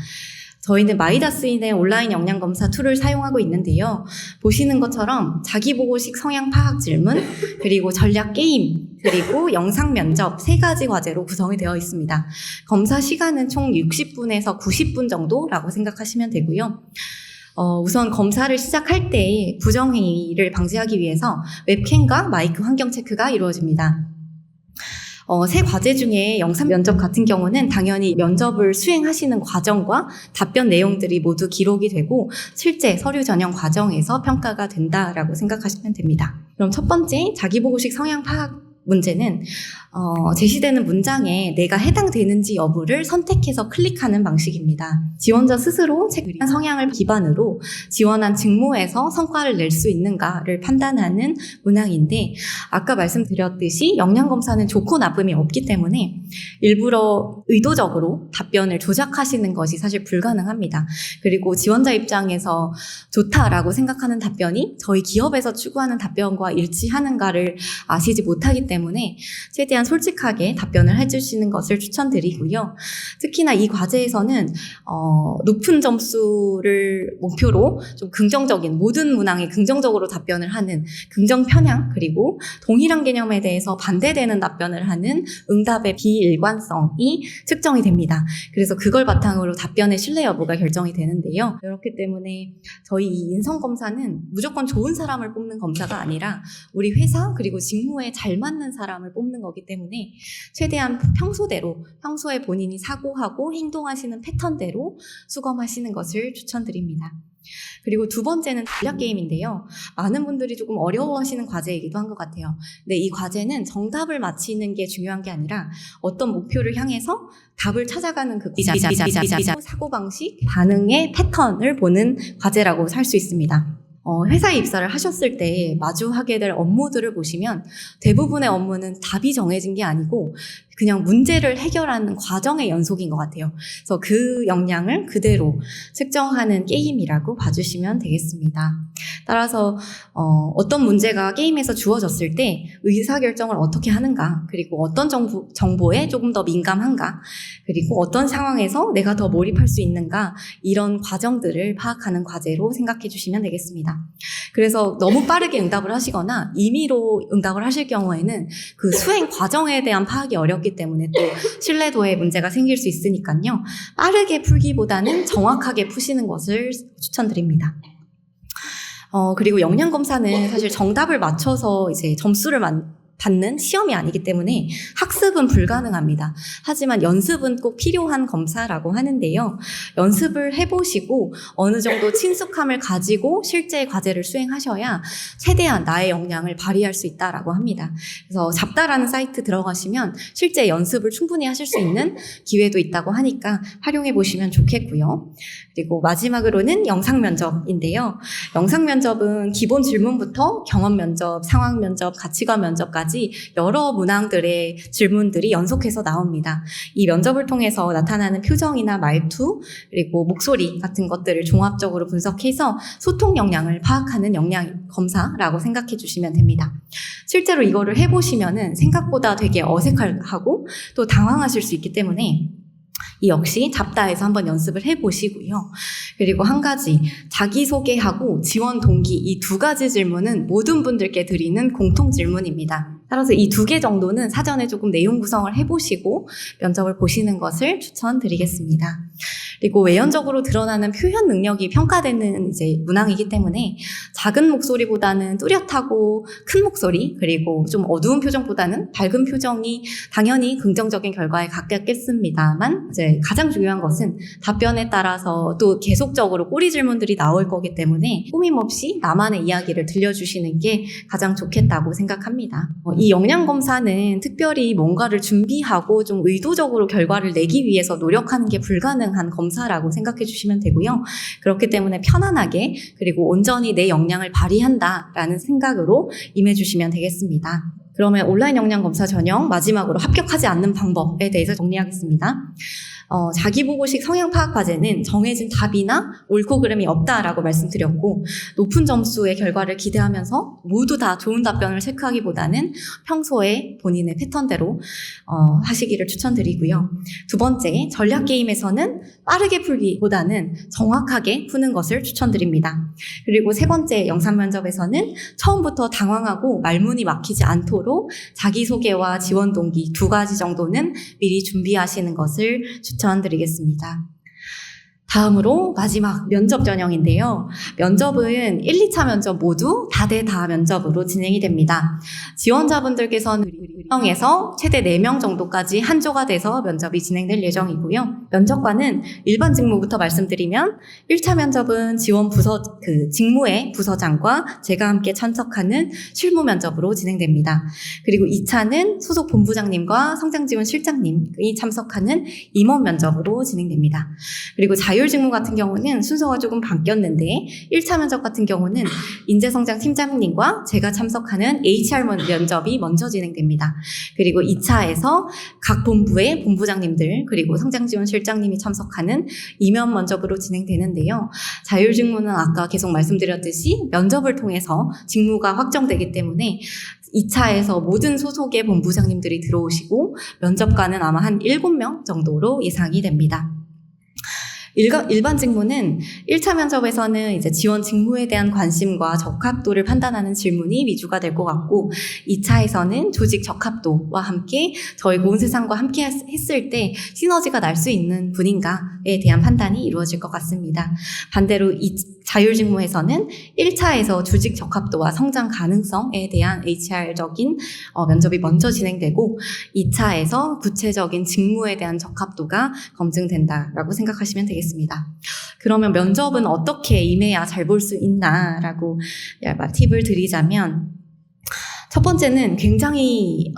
저희는 마이다스인의 온라인 역량 검사 툴을 사용하고 있는데요. 보시는 것처럼 자기보고식 성향 파악 질문, 그리고 전략 게임, 그리고 영상 면접 3가지 과제로 구성이 되어 있습니다. 검사 시간은 총 60분에서 90분 정도라고 생각하시면 되고요. 우선 검사를 시작할 때 부정행위를 방지하기 위해서 웹캠과 마이크 환경 체크가 이루어집니다. 3과제 중에 영상 면접 같은 경우는 당연히 면접을 수행하시는 과정과 답변 내용들이 모두 기록이 되고 실제 서류 전형 과정에서 평가가 된다라고 생각하시면 됩니다. 그럼 첫 번째 자기보고식 성향 파악 문제는 제시되는 문장에 내가 해당되는지 여부를 선택해서 클릭하는 방식입니다. 지원자 스스로 체크한 성향을 기반으로 지원한 직무에서 성과를 낼 수 있는가를 판단하는 문항인데 아까 말씀드렸듯이 역량검사는 좋고 나쁨이 없기 때문에 일부러 의도적으로 답변을 조작하시는 것이 사실 불가능합니다. 그리고 지원자 입장에서 좋다라고 생각하는 답변이 저희 기업에서 추구하는 답변과 일치하는가를 아시지 못하기 때문에 최대한 솔직하게 답변을 해주시는 것을 추천드리고요. 특히나 이 과제에서는 높은 점수를 목표로 좀 긍정적인 모든 문항에 긍정적으로 답변을 하는 긍정 편향 그리고 동일한 개념에 대해서 반대되는 답변을 하는 응답의 비일관성이 측정이 됩니다. 그래서 그걸 바탕으로 답변의 신뢰 여부가 결정이 되는데요. 그렇기 때문에 저희 이 인성검사는 무조건 좋은 사람을 뽑는 검사가 아니라 우리 회사 그리고 직무에 잘 맞는 사람을 뽑는 거기 때문에 최대한 평소에 본인이 사고하고 행동하시는 패턴대로 수검하시는 것을 추천드립니다. 그리고 두 번째는 전략 게임인데요. 많은 분들이 조금 어려워하시는 과제이기도 한 것 같아요. 근데 이 과제는 정답을 맞히는 게 중요한 게 아니라 어떤 목표를 향해서 답을 찾아가는 그 사고방식, 반응의 패턴을 보는 과제라고 할 수 있습니다. 회사에 입사를 하셨을 때 마주하게 될 업무들을 보시면 대부분의 업무는 답이 정해진 게 아니고 그냥 문제를 해결하는 과정의 연속인 것 같아요. 그래서 그 역량을 그대로 측정하는 게임이라고 봐주시면 되겠습니다. 따라서 어떤 문제가 게임에서 주어졌을 때 의사결정을 어떻게 하는가, 그리고 어떤 정보에 조금 더 민감한가, 그리고 어떤 상황에서 내가 더 몰입할 수 있는가, 이런 과정들을 파악하는 과제로 생각해 주시면 되겠습니다. 그래서 너무 빠르게 응답을 하시거나 임의로 응답을 하실 경우에는 그 수행 과정에 대한 파악이 어렵기 때문에 또 신뢰도에 문제가 생길 수 있으니까요. 빠르게 풀기보다는 정확하게 푸시는 것을 추천드립니다. 그리고 역량검사는 사실 정답을 맞춰서 이제 점수를 받는 시험이 아니기 때문에 학습은 불가능합니다. 하지만 연습은 꼭 필요한 검사라고 하는데요. 연습을 해보시고 어느 정도 친숙함을 가지고 실제 과제를 수행하셔야 최대한 나의 역량을 발휘할 수 있다라고 합니다. 그래서 잡다라는 사이트 들어가시면 실제 연습을 충분히 하실 수 있는 기회도 있다고 하니까 활용해 보시면 좋겠고요. 그리고 마지막으로는 영상 면접인데요. 영상 면접은 기본 질문부터 경험 면접, 상황 면접, 가치관 면접까지 여러 문항들의 질문들이 연속해서 나옵니다. 이 면접을 통해서 나타나는 표정이나 말투, 그리고 목소리 같은 것들을 종합적으로 분석해서 소통 역량을 파악하는 역량 검사라고 생각해 주시면 됩니다. 실제로 이거를 해보시면은 생각보다 되게 어색하고 또 당황하실 수 있기 때문에 이 역시 잡다에서 한번 연습을 해보시고요. 그리고 한 가지, 자기소개하고 지원 동기 이 두 가지 질문은 모든 분들께 드리는 공통 질문입니다. 따라서 이 두 개 정도는 사전에 조금 내용 구성을 해보시고 면접을 보시는 것을 추천드리겠습니다. 그리고 외연적으로 드러나는 표현 능력이 평가되는 이제 문항이기 때문에 작은 목소리보다는 뚜렷하고 큰 목소리, 그리고 좀 어두운 표정보다는 밝은 표정이 당연히 긍정적인 결과에 가깝겠습니다만 이제 가장 중요한 것은 답변에 따라서 또 계속적으로 꼬리 질문들이 나올 거기 때문에 꾸밈없이 나만의 이야기를 들려주시는 게 가장 좋겠다고 생각합니다. 이 역량 검사는 특별히 뭔가를 준비하고 좀 의도적으로 결과를 내기 위해서 노력하는 게 불가능한 검사라고 생각해 주시면 되고요. 그렇기 때문에 편안하게 그리고 온전히 내 역량을 발휘한다라는 생각으로 임해 주시면 되겠습니다. 그러면 온라인 역량 검사 전형 마지막으로 합격하지 않는 방법에 대해서 정리하겠습니다. 자기보고식 성향 파악 과제는 정해진 답이나 옳고 그름이 없다라고 말씀드렸고, 높은 점수의 결과를 기대하면서 모두 다 좋은 답변을 체크하기보다는 평소에 본인의 패턴대로 하시기를 추천드리고요. 두 번째, 전략 게임에서는 빠르게 풀기보다는 정확하게 푸는 것을 추천드립니다. 그리고 세 번째, 영상 면접에서는 처음부터 당황하고 말문이 막히지 않도록 자기소개와 지원 동기 두 가지 정도는 미리 준비하시는 것을 추천드리겠습니다. 다음으로 마지막 면접 전형인데요. 면접은 1, 2차 면접 모두 다대다 면접으로 진행이 됩니다. 지원자분들께서는 에서 최대 4명 정도까지 한 조가 돼서 면접이 진행될 예정이고요. 면접관은 일반 직무부터 말씀드리면 1차 면접은 지원 부서 직무의 부서장과 제가 함께 참석하는 실무 면접으로 진행됩니다. 그리고 2차는 소속 본부장님과 성장지원 실장님이 참석하는 임원 면접으로 진행됩니다. 그리고 자율직무 같은 경우는 순서가 조금 바뀌었는데 1차 면접 같은 경우는 인재성장 팀장님과 제가 참석하는 HR 면접이 먼저 진행됩니다. 그리고 2차에서 각 본부의 본부장님들 그리고 성장지원 실장님이 참석하는 임원 면접으로 진행되는데요. 자율직무는 아까 계속 말씀드렸듯이 면접을 통해서 직무가 확정되기 때문에 2차에서 모든 소속의 본부장님들이 들어오시고 면접관은 아마 한 7명 정도로 예상이 됩니다. 일반 직무는 1차 면접에서는 이제 지원 직무에 대한 관심과 적합도를 판단하는 질문이 위주가 될 것 같고, 2차에서는 조직 적합도와 함께 저희 고운세상과 함께 했을 때 시너지가 날 수 있는 분인가에 대한 판단이 이루어질 것 같습니다. 반대로 자율직무에서는 1차에서 조직 적합도와 성장 가능성에 대한 HR적인 면접이 먼저 진행되고, 2차에서 구체적인 직무에 대한 적합도가 검증된다라고 생각하시면 되겠습니다. 그러면 면접은 어떻게 임해야 잘 볼 수 있나라고 팁을 드리자면, 첫 번째는 굉장히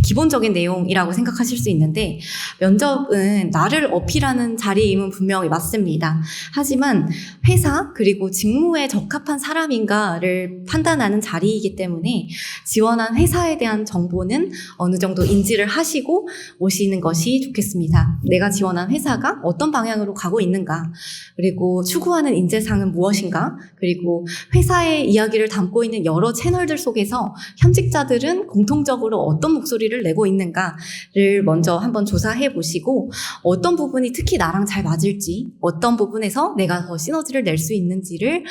기본적인 내용이라고 생각하실 수 있는데, 면접은 나를 어필하는 자리임은 분명히 맞습니다. 하지만 회사 그리고 직무에 적합한 사람인가를 판단하는 자리이기 때문에 지원한 회사에 대한 정보는 어느 정도 인지를 하시고 오시는 것이 좋겠습니다. 내가 지원한 회사가 어떤 방향으로 가고 있는가, 그리고 추구하는 인재상은 무엇인가, 그리고 회사의 이야기를 담고 있는 여러 채널들 속에서 현직자들은 공통적으로 어떤 목소리를 내고 있는가를 먼저 한번 조사해 보시고, 어떤 부분이 특히 나랑 잘 맞을지, 어떤 부분에서 내가 더 시너지를 낼 수 있는지를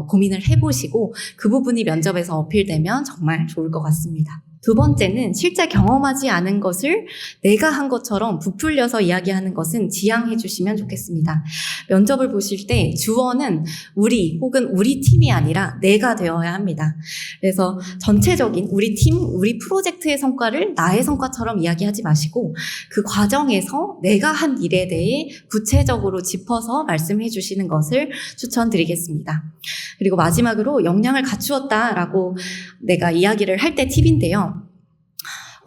고민을 해보시고 그 부분이 면접에서 어필되면 정말 좋을 것 같습니다. 두 번째는 실제 경험하지 않은 것을 내가 한 것처럼 부풀려서 이야기하는 것은 지양해 주시면 좋겠습니다. 면접을 보실 때 주어는 우리 혹은 우리 팀이 아니라 내가 되어야 합니다. 그래서 전체적인 우리 팀, 우리 프로젝트의 성과를 나의 성과처럼 이야기하지 마시고 그 과정에서 내가 한 일에 대해 구체적으로 짚어서 말씀해 주시는 것을 추천드리겠습니다. 그리고 마지막으로 역량을 갖추었다라고 내가 이야기를 할 때 팁인데요.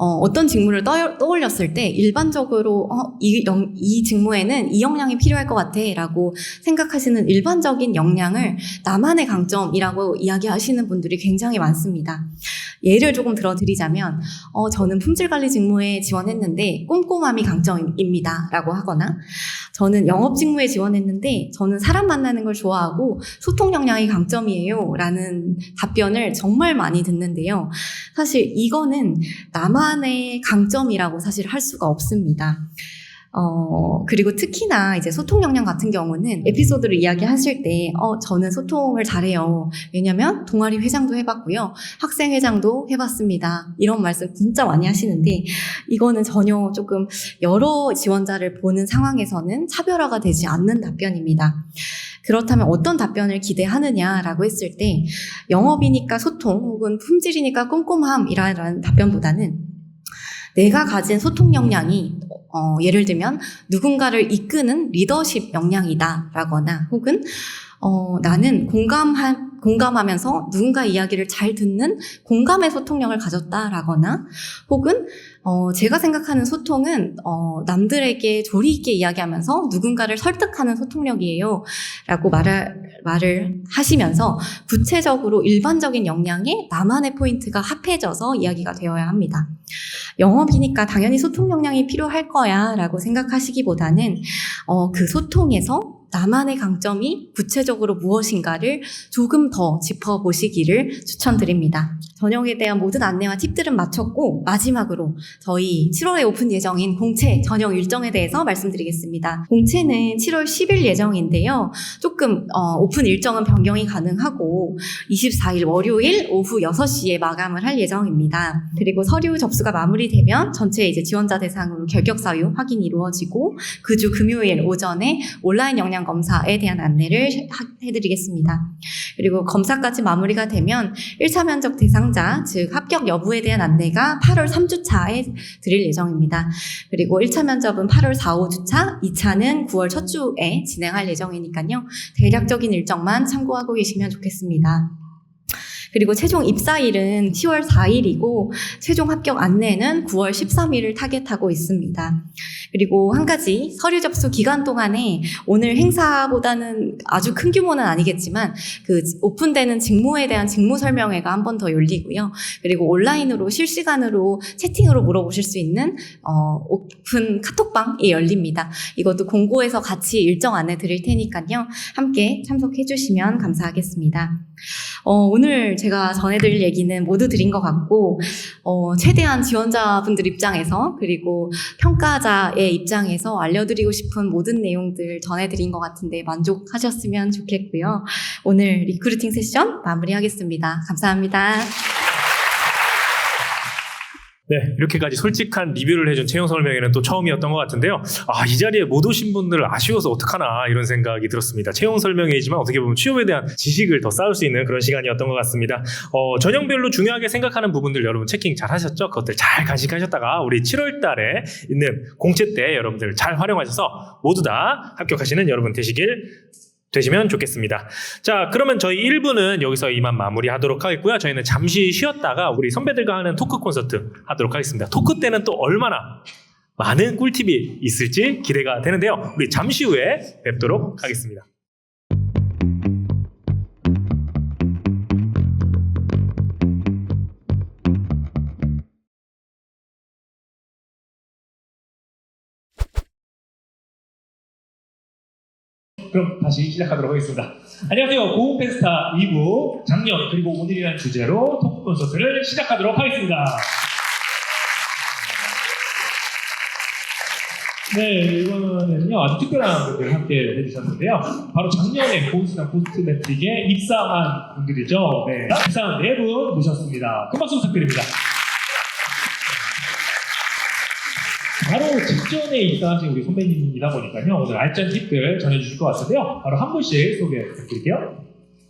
어떤 직무를 떠올렸을 때 일반적으로 이 직무에는 이 역량이 필요할 것 같아 라고 생각하시는 일반적인 역량을 나만의 강점이라고 이야기하시는 분들이 굉장히 많습니다. 예를 조금 들어드리자면 저는 품질관리 직무에 지원했는데 꼼꼼함이 강점입니다 라고 하거나 저는 영업 직무에 지원했는데 저는 사람 만나는 걸 좋아하고 소통 역량이 강점이에요 라는 답변을 정말 많이 듣는데요. 사실 이거는 나만의 강점이라고 사실 할 수가 없습니다. 그리고 특히나 이제 소통 역량 같은 경우는 에피소드를 이야기하실 때, 저는 소통을 잘해요. 왜냐면 동아리 회장도 해봤고요. 학생 회장도 해봤습니다. 이런 말씀 진짜 많이 하시는데, 이거는 전혀 조금 여러 지원자를 보는 상황에서는 차별화가 되지 않는 답변입니다. 그렇다면 어떤 답변을 기대하느냐라고 했을 때, 영업이니까 소통 혹은 품질이니까 꼼꼼함이라는 답변보다는 내가 가진 소통 역량이 예를 들면 누군가를 이끄는 리더십 역량이다 라거나 혹은 나는 공감하면서 누군가 이야기를 잘 듣는 공감의 소통력을 가졌다라거나 혹은 제가 생각하는 소통은 남들에게 조리 있게 이야기하면서 누군가를 설득하는 소통력이에요 라고 말을 하시면서 구체적으로 일반적인 역량에 나만의 포인트가 합해져서 이야기가 되어야 합니다. 영업이니까 당연히 소통 역량이 필요할 거야 라고 생각하시기보다는 그 소통에서 나만의 강점이 구체적으로 무엇인가를 조금 더 짚어보시기를 추천드립니다. 전형에 대한 모든 안내와 팁들은 마쳤고 마지막으로 저희 7월에 오픈 예정인 공채 전형 일정에 대해서 말씀드리겠습니다. 공채는 7월 10일 예정인데요. 조금 오픈 일정은 변경이 가능하고 24일 월요일 오후 6시에 마감을 할 예정입니다. 그리고 서류 접수가 마무리되면 전체 이제 지원자 대상으로 결격 사유 확인이 이루어지고 그 주 금요일 오전에 온라인 역량 검사에 대한 안내를 해드리겠습니다. 그리고 검사까지 마무리가 되면 1차 면접 대상자, 즉 합격 여부에 대한 안내가 8월 3주차에 드릴 예정입니다. 그리고 1차 면접은 8월 4, 5주차, 2차는 9월 첫 주에 진행할 예정이니까요. 대략적인 일정만 참고하고 계시면 좋겠습니다. 그리고 최종 입사일은 10월 4일이고 최종 합격 안내는 9월 13일을 타겟하고 있습니다. 그리고 한 가지 서류 접수 기간 동안에 오늘 행사보다는 아주 큰 규모는 아니겠지만 그 오픈되는 직무에 대한 직무 설명회가 한 번 더 열리고요. 그리고 온라인으로 실시간으로 채팅으로 물어보실 수 있는 오픈 카톡방이 열립니다. 이것도 공고해서 같이 일정 안내 드릴 테니까요. 함께 참석해 주시면 감사하겠습니다. 오늘 제가 전해드릴 얘기는 모두 드린 것 같고 최대한 지원자분들 입장에서 그리고 평가자의 입장에서 알려드리고 싶은 모든 내용들 전해드린 것 같은데 만족하셨으면 좋겠고요. 오늘 리크루팅 세션 마무리하겠습니다. 감사합니다. 네, 이렇게까지 솔직한 리뷰를 해준 채용 설명회는 또 처음이었던 것 같은데요. 이 자리에 못 오신 분들 아쉬워서 어떡하나 이런 생각이 들었습니다. 채용 설명회이지만 어떻게 보면 취업에 대한 지식을 더 쌓을 수 있는 그런 시간이었던 것 같습니다. 전형별로 중요하게 생각하는 부분들 여러분 체킹 잘 하셨죠? 그것들 잘 간직하셨다가 우리 7월 달에 있는 공채 때 여러분들 잘 활용하셔서 모두 다 합격하시는 여러분 되시면 좋겠습니다. 자, 그러면 저희 1부는 여기서 이만 마무리하도록 하겠고요. 저희는 잠시 쉬었다가 우리 선배들과 하는 토크 콘서트 하도록 하겠습니다. 토크 때는 또 얼마나 많은 꿀팁이 있을지 기대가 되는데요. 우리 잠시 후에 뵙도록 하겠습니다. 그럼 다시 시작하도록 하겠습니다. 안녕하세요. 고운페스타 2부 작년 그리고 오늘이라는 주제로 토크 콘서트를 시작하도록 하겠습니다. 네, 이번에는요 아주 특별한 분들 함께 해주셨는데요. 바로 작년에 고운세상 코스메틱에 입사한 분들이죠. 네, 입사한 4분 모셨습니다. 큰 박수 부탁드립니다. 바로 직전에 입사하신 우리 선배님이다 보니까요. 오늘 알찬 팁들 전해주실 것 같은데요. 바로 한 분씩 소개 부탁드릴게요.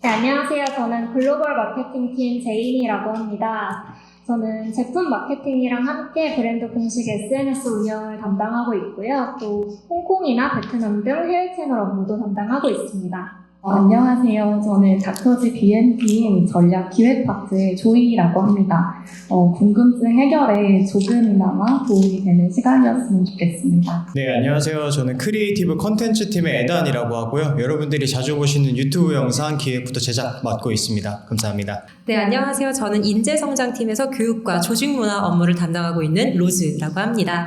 네, 안녕하세요. 저는 글로벌 마케팅팀 제인이라고 합니다. 저는 제품 마케팅이랑 함께 브랜드 공식 SNS 운영을 담당하고 있고요. 또 홍콩이나 베트남 등 해외 채널 업무도 담당하고 있습니다. 안녕하세요. 저는 닥터지 BM팀 전략 기획 파트의 조이라고 합니다. 궁금증 해결에 조금이나마 도움이 되는 시간이었으면 좋겠습니다. 네, 안녕하세요. 저는 크리에이티브 컨텐츠 팀의 에단이라고 하고요. 여러분들이 자주 보시는 유튜브 영상 기획부터 제작 맡고 있습니다. 감사합니다. 네, 안녕하세요. 저는 인재성장팀에서 교육과 조직문화 업무를 담당하고 있는 로즈라고 합니다.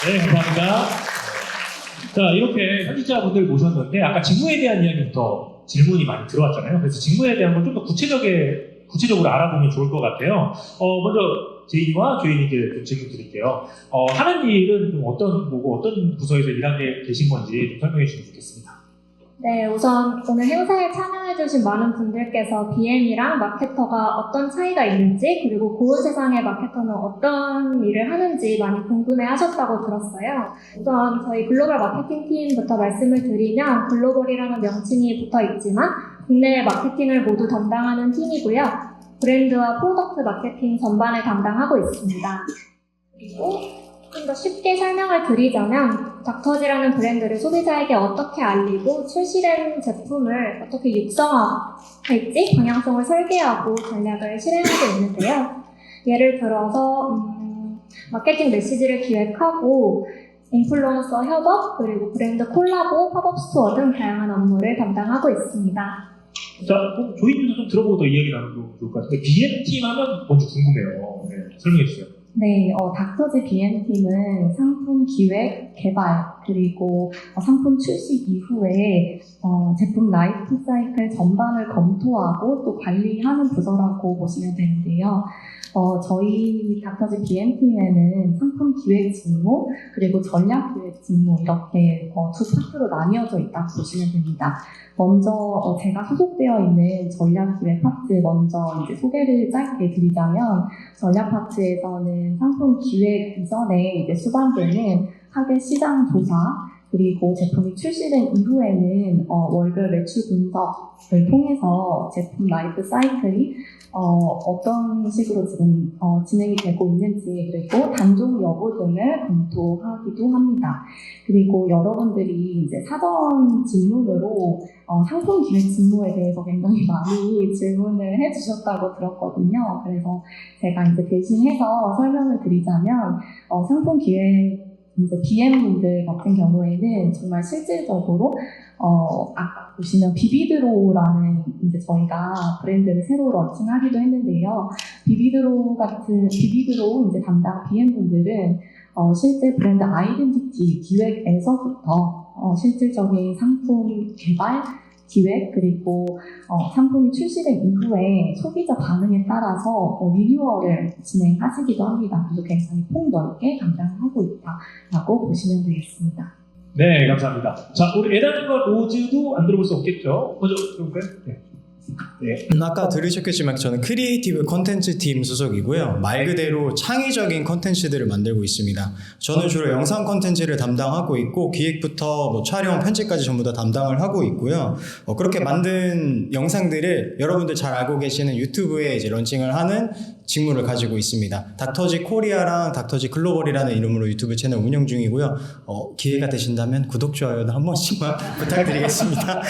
네, 감사합니다. 자, 이렇게 현직자분들 모셨는데 아까 직무에 대한 이야기부터 질문이 많이 들어왔잖아요. 그래서 직무에 대한 걸 좀 더 구체적으로 알아보면 좋을 것 같아요. 먼저 제인이와 조인이께 좀 질문 드릴게요. 하는 일은 좀 어떤 거고 어떤 부서에서 일하고 계신 건지 좀 설명해 주시면 좋겠습니다. 네, 우선 오늘 행사에 참여해주신 많은 분들께서 BM이랑 마케터가 어떤 차이가 있는지, 그리고 고운 세상의 마케터는 어떤 일을 하는지 많이 궁금해하셨다고 들었어요. 우선 저희 글로벌 마케팅 팀부터 말씀을 드리면, 글로벌이라는 명칭이 붙어 있지만 국내 마케팅을 모두 담당하는 팀이고요. 브랜드와 프로덕트 마케팅 전반을 담당하고 있습니다. 그리고 좀 더 쉽게 설명을 드리자면, 닥터지라는 브랜드를 소비자에게 어떻게 알리고 출시된 제품을 어떻게 육성할지 방향성을 설계하고 전략을 실행하고 있는데요. 예를 들어서 마케팅 메시지를 기획하고 인플루언서 협업, 그리고 브랜드 콜라보, 팝업 스토어 등 다양한 업무를 담당하고 있습니다. 자, 조인님도 좀 들어보고 더 이야기 나누면 좋을 것 같은데 BM팀 하면 먼저 궁금해요. 네, 설명해 주세요. 네, 닥터지 BM팀은 상품 기획, 개발, 그리고 상품 출시 이후에 제품 라이프 사이클 전반을 검토하고 또 관리하는 부서라고 보시면 되는데요. 저희 닥터지 BM팀에는 상품 기획 직무, 그리고 전략 기획 직무 이렇게 두 파트로 나뉘어져 있다고 보시면 됩니다. 먼저 제가 소속되어 있는 전략 기획 파트 먼저 이제 소개를 짧게 드리자면, 전략 파트에서는 상품 기획 이전에 이제 수반되는 타겟 시장 조사, 그리고 제품이 출시된 이후에는 월별 매출 분석을 통해서 제품 라이프 사이클이 어떤 식으로 지금 진행이 되고 있는지, 그리고 단종 여부 등을 검토하기도 합니다. 그리고 여러분들이 이제 사전 질문으로 상품 기획 직무에 대해서 굉장히 많이 질문을 해주셨다고 들었거든요. 그래서 제가 이제 대신해서 설명을 드리자면, 상품 기획 이제 BM분들 같은 경우에는 정말 실질적으로 아까 보시면 비비드로우라는 이제 저희가 브랜드를 새로 런칭하기도 했는데요. 비비드로우 이제 담당 BM분들은 실제 브랜드 아이덴티티 기획에서부터 실질적인 상품 개발, 기획, 그리고 상품이 출시된 이후에 소비자 반응에 따라서 리뉴얼을 진행하시기도 합니다. 그래서 굉장히 폭넓게 담당하고 있다라고 보시면 되겠습니다. 네, 감사합니다. 자, 우리 에단과 로즈도 안 들어볼 수 없겠죠? 먼저 들어볼까요? 네. 네. 아까 들으셨겠지만 저는 크리에이티브 컨텐츠 팀 소속이고요. 말 그대로 창의적인 컨텐츠들을 만들고 있습니다. 저는 주로 영상 컨텐츠를 담당하고 있고 기획부터 뭐 촬영, 편집까지 전부 다 담당을 하고 있고요. 그렇게 만든 영상들을 여러분들 잘 알고 계시는 유튜브에 이제 런칭을 하는 직무를 가지고 있습니다. 닥터지 코리아랑 닥터지 글로벌이라는 이름으로 유튜브 채널 운영 중이고요. 기회가 되신다면 구독, 좋아요도 한 번씩만 부탁드리겠습니다.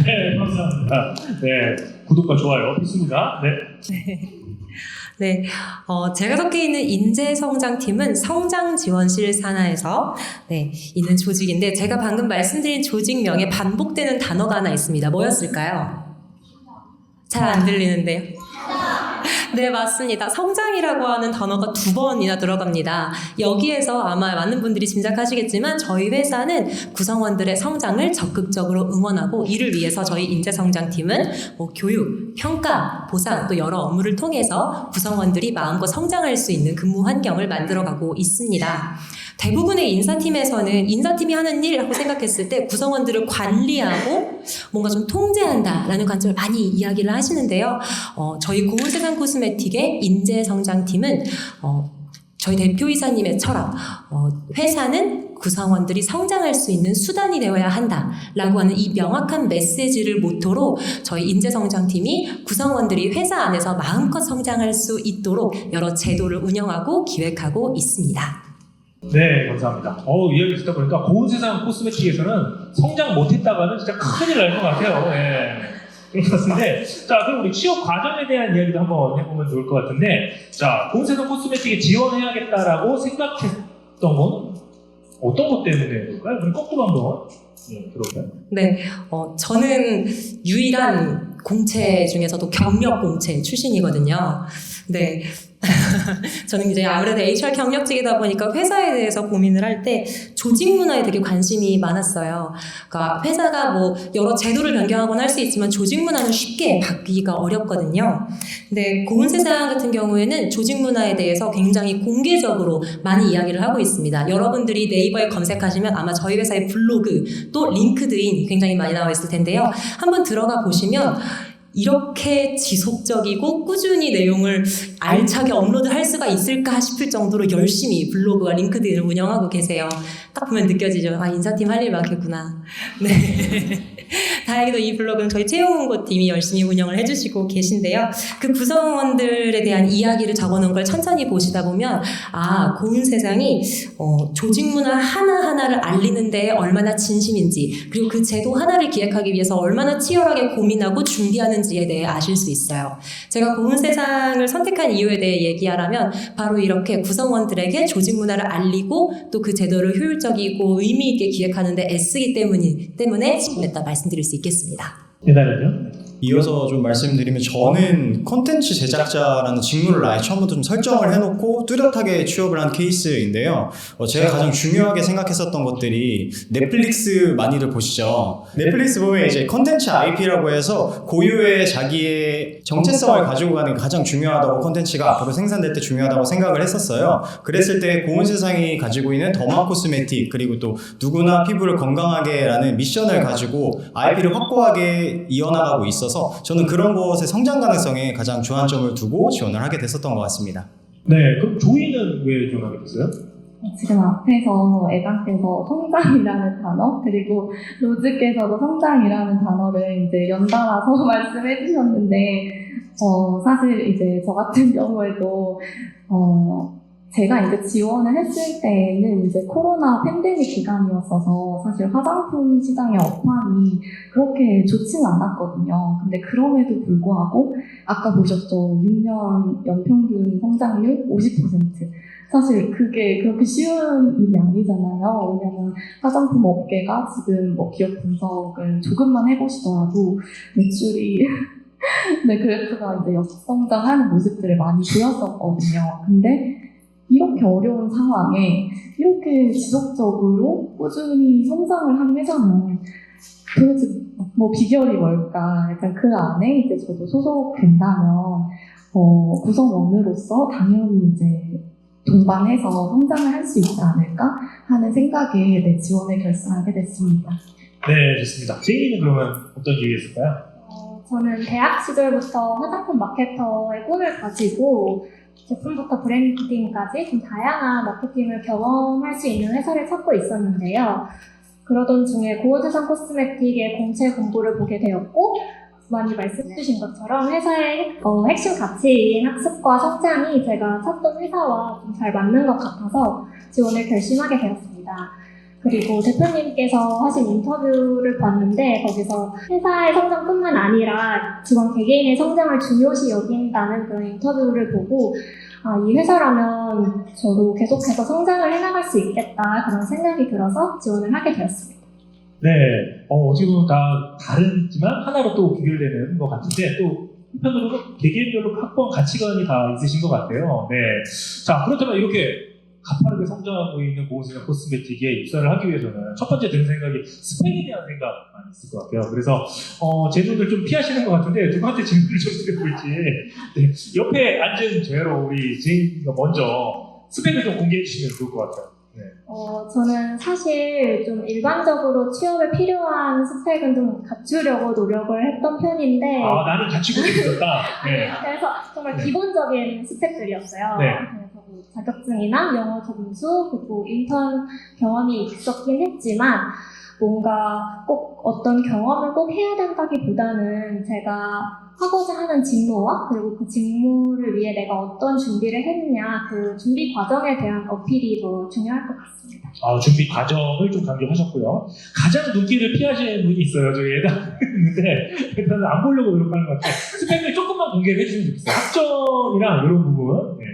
네, 감사합니다. 네, 구독과 좋아요 필수입니다. 네. 네, 제가 속해 있는 인재성장팀은 성장지원실 산하에서 있는 조직인데, 제가 방금 말씀드린 조직명에 반복되는 단어가 하나 있습니다. 뭐였을까요? 잘 안 들리는데요. 네, 맞습니다. 성장이라고 하는 단어가 2번이나 들어갑니다. 여기에서 아마 많은 분들이 짐작하시겠지만 저희 회사는 구성원들의 성장을 적극적으로 응원하고, 이를 위해서 저희 인재성장팀은 교육, 평가, 보상, 또 여러 업무를 통해서 구성원들이 마음껏 성장할 수 있는 근무 환경을 만들어가고 있습니다. 대부분의 인사팀에서는 인사팀이 하는 일이라고 생각했을 때 구성원들을 관리하고 뭔가 좀 통제한다라는 관점을 많이 이야기를 하시는데요. 저희 고운세상 코스메틱의 인재성장팀은 저희 대표이사님의 철학, 회사는 구성원들이 성장할 수 있는 수단이 되어야 한다라고 하는 이 명확한 메시지를 모토로 저희 인재성장팀이 구성원들이 회사 안에서 마음껏 성장할 수 있도록 여러 제도를 운영하고 기획하고 있습니다. 네, 감사합니다. 이야기 듣다 보니까 고운 세상 코스메틱에서는 성장 못했다고 하면 진짜 큰일 날 것 같아요. 네. 그런 것 같은데, 자, 그럼 우리 취업 과정에 대한 이야기도 한번 해보면 좋을 것 같은데, 자, 고운 세상 코스메틱에 지원해야겠다라고 생각했던 건 어떤 것 때문에 그럴까요? 그럼 거꾸로 한번 들어볼까요? 네, 저는 유일한 공채 중에서도 경력 공채 출신이거든요. 네. 저는 이제 아무래도 HR 경력직이다 보니까 회사에 대해서 고민을 할 때 조직 문화에 되게 관심이 많았어요. 그러니까 회사가 뭐 여러 제도를 변경하거나 할 수 있지만 조직 문화는 쉽게 바뀌기가 어렵거든요. 근데 고운 세상 같은 경우에는 조직 문화에 대해서 굉장히 공개적으로 많이 이야기를 하고 있습니다. 여러분들이 네이버에 검색하시면 아마 저희 회사의 블로그 또 링크드인 굉장히 많이 나와 있을 텐데요. 한번 들어가 보시면 이렇게 지속적이고 꾸준히 내용을 알차게 업로드할 수가 있을까 싶을 정도로 열심히 블로그와 링크드인을 운영하고 계세요. 딱 보면 느껴지죠. 아, 인사팀 할 일 많겠구나. 네. 다행히도 이 블로그는 저희 채용홍보팀이 열심히 운영을 해주시고 계신데요. 그 구성원들에 대한 이야기를 적어놓은 걸 천천히 보시다 보면 고운 세상이 조직 문화 하나하나를 알리는 데에 얼마나 진심인지, 그리고 그 제도 하나를 기획하기 위해서 얼마나 치열하게 고민하고 준비하는지에 대해 아실 수 있어요. 제가 고운 세상을 선택한 이유에 대해 얘기하라면 바로 이렇게 구성원들에게 조직 문화를 알리고 또 그 제도를 효율적이고 의미 있게 기획하는 데 애쓰기 때문에 지원했다 말씀드릴 수 있겠습니다. 대단하죠? 이어서 좀 말씀드리면 저는 콘텐츠 제작자라는 직무를 아예 처음부터 좀 설정을 해놓고 뚜렷하게 취업을 한 케이스인데요. 제가 가장 중요하게 생각했었던 것들이 넷플릭스 많이들 보시죠. 넷플릭스 보면 이제 콘텐츠 IP라고 해서 고유의 자기의 정체성을 가지고 가는 게 가장 중요하다고, 콘텐츠가 앞으로 생산될 때 중요하다고 생각을 했었어요. 그랬을 때 고운 세상이 가지고 있는 더마 코스메틱, 그리고 또 누구나 피부를 건강하게 라는 미션을 가지고 IP를 확고하게 이어나가고 있어서 저는 그런 것의 성장 가능성에 가장 주안점을 두고 지원을 하게 됐었던 것 같습니다. 네, 그럼 조이는 왜 지원하게 됐어요? 지금 앞에서 애당께서 성장이라는 단어, 그리고 로즈께서도 성장이라는 단어를 이제 연달아서 말씀해 주셨는데, 사실 이제 저 같은 경우에도, 제가 이제 지원을 했을 때는 이제 코로나 팬데믹 기간이었어서 사실 화장품 시장의 업황이 그렇게 좋지는 않았거든요. 근데 그럼에도 불구하고 아까 보셨죠? 6년 연평균 성장률 50%. 사실 그게 그렇게 쉬운 일이 아니잖아요. 왜냐면 화장품 업계가 지금 뭐 기업 분석을 조금만 해보시더라도 매출이 네, 그래프가 이제 역성장하는 모습들을 많이 보였었거든요. 근데 이렇게 어려운 상황에 이렇게 지속적으로 꾸준히 성장을 하는 회사는 도대체 뭐 비결이 뭘까? 약간 그 안에 이제 저도 소속된다면 구성원으로서 당연히 이제 동반해서 성장을 할 수 있지 않을까 하는 생각에 지원을 결심하게 됐습니다. 네, 좋습니다. 제이는 그러면 어떤 이유였을까요? 저는 대학 시절부터 화장품 마케터의 꿈을 가지고 제품부터 브랜딩까지 좀 다양한 마케팅을 경험할 수 있는 회사를 찾고 있었는데요. 그러던 중에 고운 세상 코스메틱의 공채 공고를 보게 되었고, 많이 말씀해 주신 것처럼 회사의 핵심 가치인 학습과 성장이 제가 찾던 회사와 좀 잘 맞는 것 같아서 지원을 결심하게 되었습니다. 그리고 대표님께서 하신 인터뷰를 봤는데 거기서 회사의 성장뿐만 아니라 직원 개개인의 성장을 중요시 여긴다는 그런 인터뷰를 보고 이 회사라면 저도 계속해서 성장을 해나갈 수 있겠다 그런 생각이 들어서 지원을 하게 되었습니다. 네, 어떻게 보면 다 다르지만 하나로 또 구별되는 것 같은데 또 한편으로는 개개인별로 확고한 가치관이 다 있으신 것 같아요. 네, 자 그렇다면 이렇게 가파르게 성장하고 있는 고운 세상 코스메틱에 입사를 하기 위해서는 첫 번째 드는 생각이 스펙에 대한 생각 많이 있을 것 같아요. 그래서 제주들 좀 피하시는 것 같은데 누구한테 질문을 좀 드려볼지 네, 옆에 앉은 제로 우리 제이가 먼저 스펙을 좀 공개해 주시면 좋을 것 같아요. 네. 저는 사실 좀 일반적으로 취업에 필요한 스펙은 좀 갖추려고 노력을 했던 편인데 나는 갖추고 있었다. 네. 그래서 정말 네. 기본적인 스펙들이었어요. 네. 그래서 뭐 자격증이나 영어 점수, 그리고 인턴 경험이 있었긴 했지만 뭔가 꼭 어떤 경험을 꼭 해야 된다기보다는 제가 하고자 하는 직무와 그리고 그 직무를 위해 내가 어떤 준비를 했느냐 그 준비 과정에 대한 어필이 더 중요할 것 같습니다. 준비 과정을 좀 강조하셨고요. 가장 눈길을 피하시는 분이 있어요. 저희 애가 있는데 일단은 안 보려고 노력하는 것 같아요. 스펙을 조금만 공개를 해주시면 좋겠어요. 학점이랑 이런 부분. 네.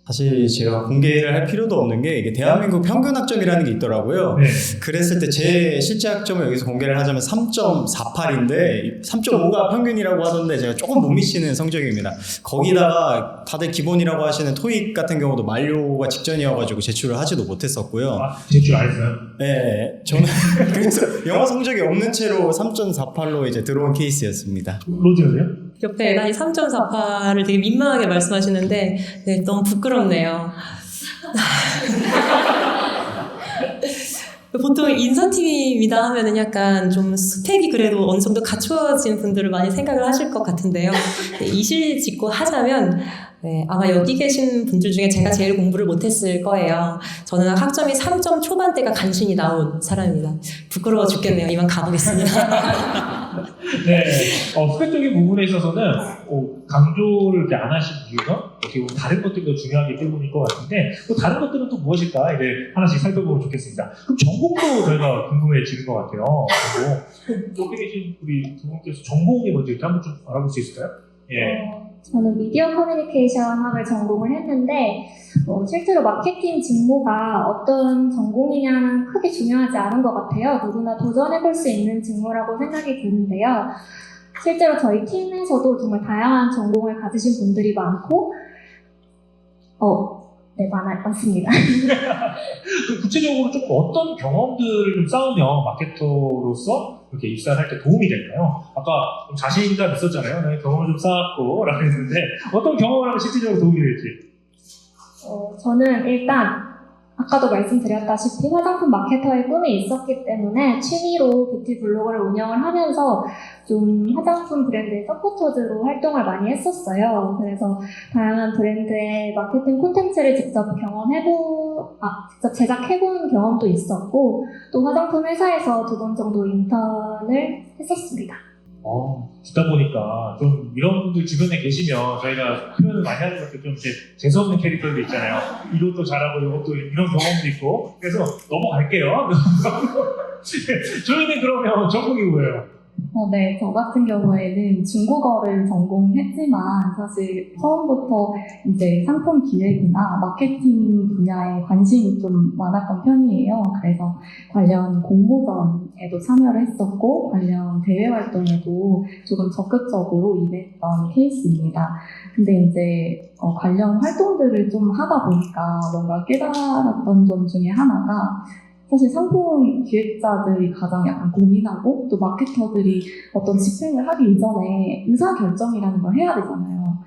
사실 제가 공개를 할 필요도 없는 게 이게 대한민국 평균 학점이라는 게 있더라고요. 네. 그랬을 때 제 실제 학점을 여기서 공개를 하자면 3.48인데 3.5가 평균이라고 하던데 제가 조금 못 미치는 성적입니다. 거기다가 다들 기본이라고 하시는 토익 같은 경우도 만료가 직전이어가지고 제출을 하지도 못했었고요. 제출 안 했어요? 네, 저는 그래서 영어 성적이 없는 채로 3.48로 이제 들어온 케이스였습니다. 로즈는요? 옆에 애단이 3.48을 되게 민망하게 말씀하시는데 네, 너무 부끄럽네요. 보통 인선팀이다 하면은 약간 좀 스펙이 그래도 어느 정도 갖추어진 분들을 많이 생각을 하실 것 같은데요. 네, 이실직고 하자면 네, 아마 여기 계신 분들 중에 제가 제일 공부를 못했을 거예요. 저는 학점이 3점 초반대가 간신히 나온 사람입니다. 부끄러워 죽겠네요. 이만 가보겠습니다. 네, 스펙적인 부분에 있어서는 강조를 이렇게 안 하신 이유는 어떻게 보면 다른 것들도 중요하기 때문일 것 같은데 또 다른 것들은 또 무엇일까 이제 하나씩 살펴보면 좋겠습니다. 그럼 전공도 저희가 궁금해지는 것 같아요. 그럼 여기 계신 우리 두 분께서 전공이 뭔지 한번 좀 알아볼 수 있을까요? 예. 저는 미디어 커뮤니케이션학을 전공을 했는데 실제로 마케팅 직무가 어떤 전공이냐는 크게 중요하지 않은 것 같아요. 누구나 도전해볼 수 있는 직무라고 생각이 드는데요. 실제로 저희 팀에서도 정말 다양한 전공을 가지신 분들이 많고 네, 많습니다. 구체적으로 좀 어떤 경험들을 좀 쌓으면 마케터로서 이렇게 입사를 할 때 도움이 될까요? 아까 좀 자신감 있었잖아요. 네, 경험을 좀 쌓았고 라고 했는데 어떤 경험을 하면 실질적으로 도움이 될지. 저는 일단 아까도 말씀드렸다시피 화장품 마케터의 꿈이 있었기 때문에 취미로 뷰티 블로그를 운영을 하면서 좀 화장품 브랜드의 서포터즈로 활동을 많이 했었어요. 그래서 다양한 브랜드의 마케팅 콘텐츠를 직접 직접 제작해본 경험도 있었고 또 화장품 회사에서 2번 정도 인턴을 했었습니다. 듣다 보니까 좀 이런 분들 주변에 계시면 저희가 표현을 많이 하는 것들 좀 재수없는 캐릭터들 있잖아요. 이것도 잘하고 이것도 이런 경험도 있고 그래서 넘어갈게요. 저희는 그러면 전공이 뭐예요? 네, 저 같은 경우에는 중국어를 전공했지만 사실 처음부터 이제 상품 기획이나 마케팅 분야에 관심이 좀 많았던 편이에요. 그래서 관련 공모전에도 참여를 했었고 관련 대외 활동에도 조금 적극적으로 임했던 케이스입니다. 근데 이제 관련 활동들을 좀 하다 보니까 뭔가 깨달았던 점 중에 하나가 사실 상품 기획자들이 가장 약간 고민하고 또 마케터들이 어떤 집행을 하기 이전에 의사결정이라는 걸 해야 되잖아요.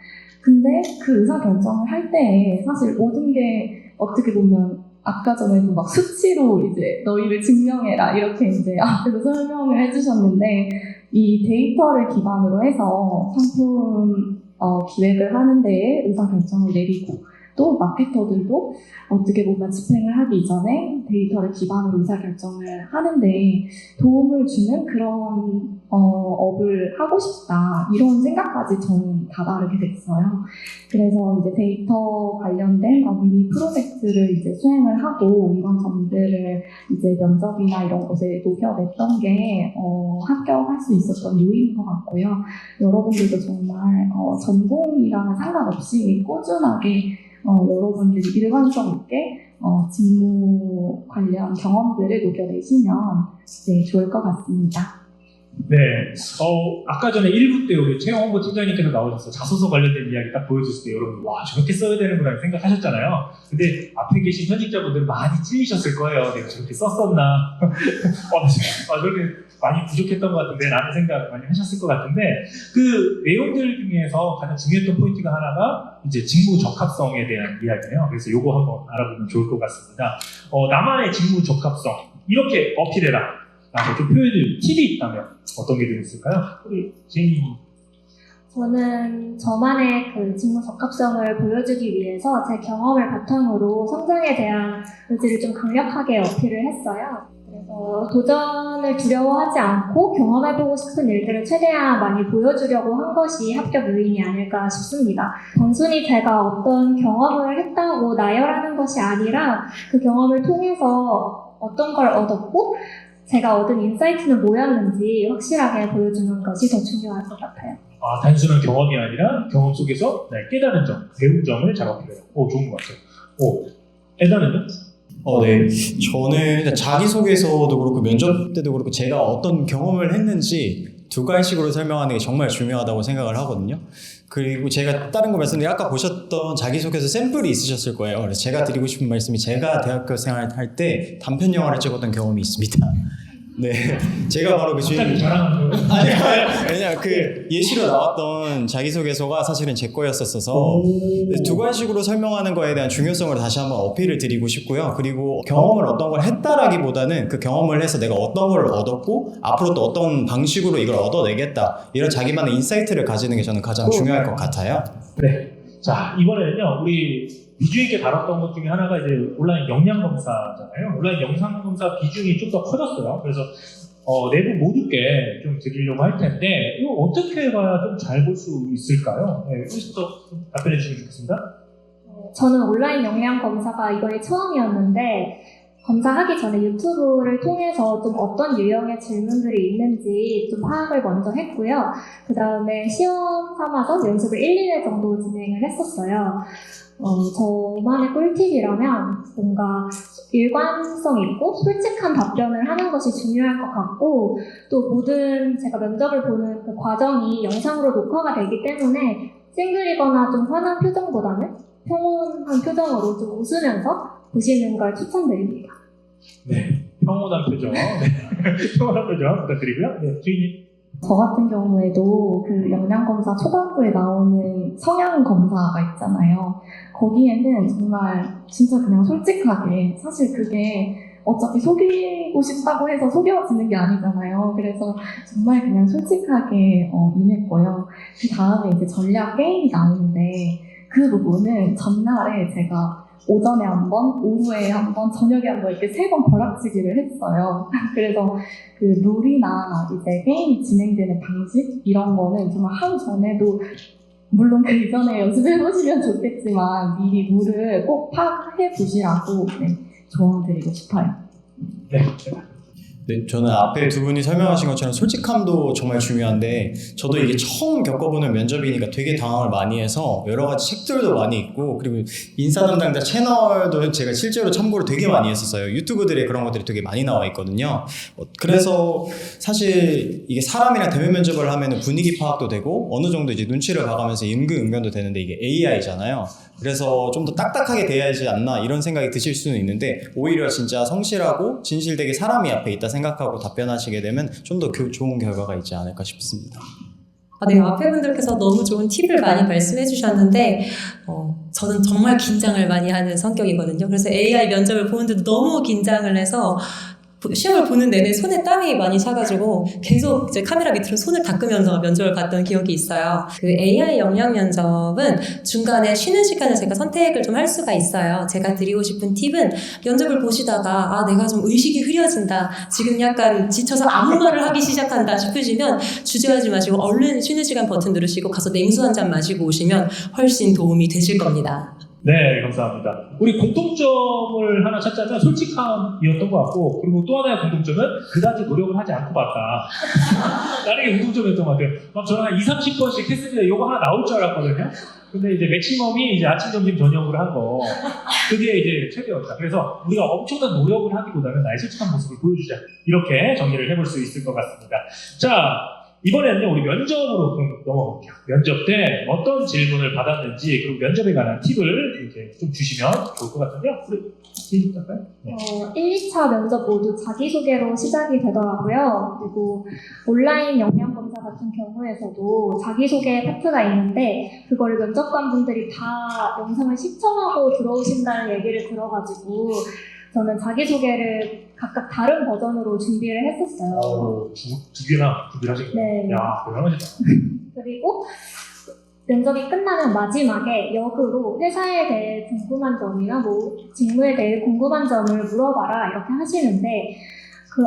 근데 그 의사결정을 할 때 사실 모든 게 어떻게 보면 아까 전에도 막 수치로 이제 너희를 증명해라 이렇게 이제 앞에서 설명을 해주셨는데 이 데이터를 기반으로 해서 상품 기획을 하는 데에 의사결정을 내리고 또 마케터들도 어떻게 보면 집행을 하기 이전에 데이터를 기반으로 의사결정을 하는데 도움을 주는 그런 업을 하고 싶다 이런 생각까지 저는 다다르게 됐어요. 그래서 이제 데이터 관련된 미니 프로젝트를 이제 수행을 하고 이런 점들을 이제 면접이나 이런 곳에 녹여냈던 게 합격할 수 있었던 요인인 것 같고요. 여러분들도 정말 전공이랑은 상관없이 꾸준하게 여러분들이 일관성 있게 직무 관련 경험들을 녹여내시면 네, 좋을 것 같습니다. 네, 아까 전에 1부 때 우리 최영 홍보 팀장님께서 나오셔서 자소서 관련된 이야기 딱 보여줬을 때 여러분 와 저렇게 써야 되는구나 생각하셨잖아요. 근데 앞에 계신 현직자분들 많이 찔리셨을 거예요. 내가 저렇게 썼었나 저렇게 많이 부족했던 것 같은데 라는 생각 많이 하셨을 것 같은데 그 내용들 중에서 가장 중요했던 포인트가 하나가 이제 직무 적합성에 대한 이야기예요. 그래서 요거 한번 알아보면 좋을 것 같습니다. 나만의 직무 적합성 이렇게 어필해라. 좀 표현을 팁이 있다면 어떤 게 있을까요? 우리 제이님. 저는 저만의 그 직무 적합성을 보여주기 위해서 제 경험을 바탕으로 성장에 대한 의지를 좀 강력하게 어필을 했어요. 그래서 도전을 두려워하지 않고 경험해보고 싶은 일들을 최대한 많이 보여주려고 한 것이 합격 요인이 아닐까 싶습니다. 단순히 제가 어떤 경험을 했다고 나열하는 것이 아니라 그 경험을 통해서 어떤 걸 얻었고 제가 얻은 인사이트는 뭐였는지 확실하게 보여주는 것이 더 중요할 것 같아요. 단순한 경험이 아니라 경험 속에서 깨달은 점, 배운 점을 잘 어필해요. 좋은 것 같아요. 에다는요? 네. 저는 일단 자기소개서도 그렇고 면접 때도 그렇고 제가 어떤 경험을 했는지 두 가지식으로 설명하는 게 정말 중요하다고 생각을 하거든요. 그리고 제가 다른 거 말씀드린 아까 보셨던 자기소개서 샘플이 있으셨을 거예요. 그래서 제가 드리고 싶은 말씀이 제가 대학교 생활할 때 단편 영화를 찍었던 경험이 있습니다. 네, 제가 바로 그 주인. 자랑하는 거. 왜냐 그 예시로 나왔던 자기소개서가 사실은 제 거였었어서 두 가지식으로 설명하는 거에 대한 중요성을 다시 한번 어필을 드리고 싶고요. 그리고 경험을 어떤 걸 했다라기보다는 그 경험을 해서 내가 어떤 걸 얻었고 앞으로 또 어떤 방식으로 이걸 얻어내겠다 이런 자기만의 인사이트를 가지는 게 저는 가장 중요할 것 같아요. 네. 자, 이번에는요, 우리 비중 있게 다뤘던 것 중에 하나가 이제 온라인 역량 검사잖아요. 온라인 영상 검사 비중이 좀 더 커졌어요. 그래서 내부 모두께 좀 드리려고 할 텐데 이거 어떻게 해야 좀 잘 볼 수 있을까요? 네, 여기서부터 좀 답변해 주시면 좋겠습니다. 저는 온라인 역량 검사가 이번이 처음이었는데 검사하기 전에 유튜브를 통해서 좀 어떤 유형의 질문들이 있는지 좀 파악을 먼저 했고요. 그 다음에 시험 삼아서 연습을 1, 2회 정도 진행을 했었어요. 저만의 꿀팁이라면 뭔가 일관성 있고 솔직한 답변을 하는 것이 중요할 것 같고 또 모든 제가 면접을 보는 그 과정이 영상으로 녹화가 되기 때문에 찡그리거나 좀 화난 표정보다는 평온한 표정으로 좀 웃으면서 보시는 걸 추천드립니다. 네, 평온한 표정. 네. 평온한 표정 부탁드리고요. 네, 주인님. 저 같은 경우에도 그 역량검사 초반부에 나오는 성향 검사가 있잖아요. 거기에는 정말 진짜 그냥 솔직하게 사실 그게 어차피 속이고 싶다고 해서 속여지는 게 아니잖아요. 그래서 정말 그냥 솔직하게 임했고요. 그 다음에 이제 전략 게임이 나오는데 그 부분은 전날에 제가 오전에 한 번, 오후에 한 번, 저녁에 한 번 이렇게 3번 벼락치기를 했어요. 그래서 그 룰이나 이제 게임이 진행되는 방식 이런 거는 정말 하루 전에도 물론 그 이전에 연습해 보시면 좋겠지만 미리 룰을 꼭 파악해 보시라고 조언드리고 싶어요. 네, 저는 앞에 두 분이 설명하신 것처럼 솔직함도 정말 중요한데 저도 이게 처음 겪어보는 면접이니까 되게 당황을 많이 해서 여러 가지 책들도 많이 있고 그리고 인사 담당자 채널도 제가 실제로 참고를 되게 많이 했었어요. 유튜브들에 그런 것들이 되게 많이 나와 있거든요. 그래서 사실 이게 사람이랑 대면 면접을 하면 분위기 파악도 되고 어느 정도 이제 눈치를 봐가면서 임근응변도 되는데 이게 AI잖아요. 그래서 좀 더 딱딱하게 돼야 하지 않나 이런 생각이 드실 수는 있는데 오히려 진짜 성실하고 진실되게 사람이 앞에 있다 생각하고 답변하시게 되면 좀 더 좋은 결과가 있지 않을까 싶습니다. 네, 앞에 분들께서 너무 좋은 팁을 많이 말씀해 주셨는데 저는 정말 긴장을 많이 하는 성격이거든요. 그래서 AI 면접을 보는데도 너무 긴장을 해서 시험을 보는 내내 손에 땀이 많이 차가지고 계속 이제 카메라 밑으로 손을 닦으면서 면접을 봤던 기억이 있어요. 그 AI 역량 면접은 중간에 쉬는 시간을 제가 선택을 좀 할 수가 있어요. 제가 드리고 싶은 팁은 면접을 보시다가 내가 좀 의식이 흐려진다. 지금 약간 지쳐서 아무 말을 하기 시작한다 싶으시면 주저하지 마시고 얼른 쉬는 시간 버튼 누르시고 가서 냉수 한 잔 마시고 오시면 훨씬 도움이 되실 겁니다. 네, 감사합니다. 우리 공통점을 하나 찾자면 솔직함이었던 것 같고 그리고 또 하나의 공통점은 그다지 노력을 하지 않고 봤다. 나는 게 공통점이었던 것 같아요. 막 저는 한 20-30번씩 했으니까 이거 하나 나올 줄 알았거든요. 근데 이제 맥시멈이 이제 아침, 점심, 저녁으로 한 거. 그게 이제 최대였다. 그래서 우리가 엄청난 노력을 하기보다는 나의 솔직한 모습을 보여주자. 이렇게 정리를 해볼 수 있을 것 같습니다. 자, 이번에는요, 우리 면접으로 그럼 넘어갈게요. 면접 때 어떤 질문을 받았는지, 그리고 면접에 관한 팁을 이렇게 좀 주시면 좋을 것 같은데요. 우리 시작할까요? 네. 1, 2차 면접 모두 자기소개로 시작이 되더라고요. 그리고 온라인 역량검사 같은 경우에서도 자기소개 파트가 있는데 그거를 면접관분들이 다 영상을 시청하고 들어오신다는 얘기를 들어가지고 저는 자기소개를 각각 다른 버전으로 준비를 했었어요. 두 개나 준비를 하신 거예요? 네. 야, 대단하시다. 그리고 면접이 끝나면 마지막에 역으로 회사에 대해 궁금한 점이나 뭐 직무에 대해 궁금한 점을 물어봐라 이렇게 하시는데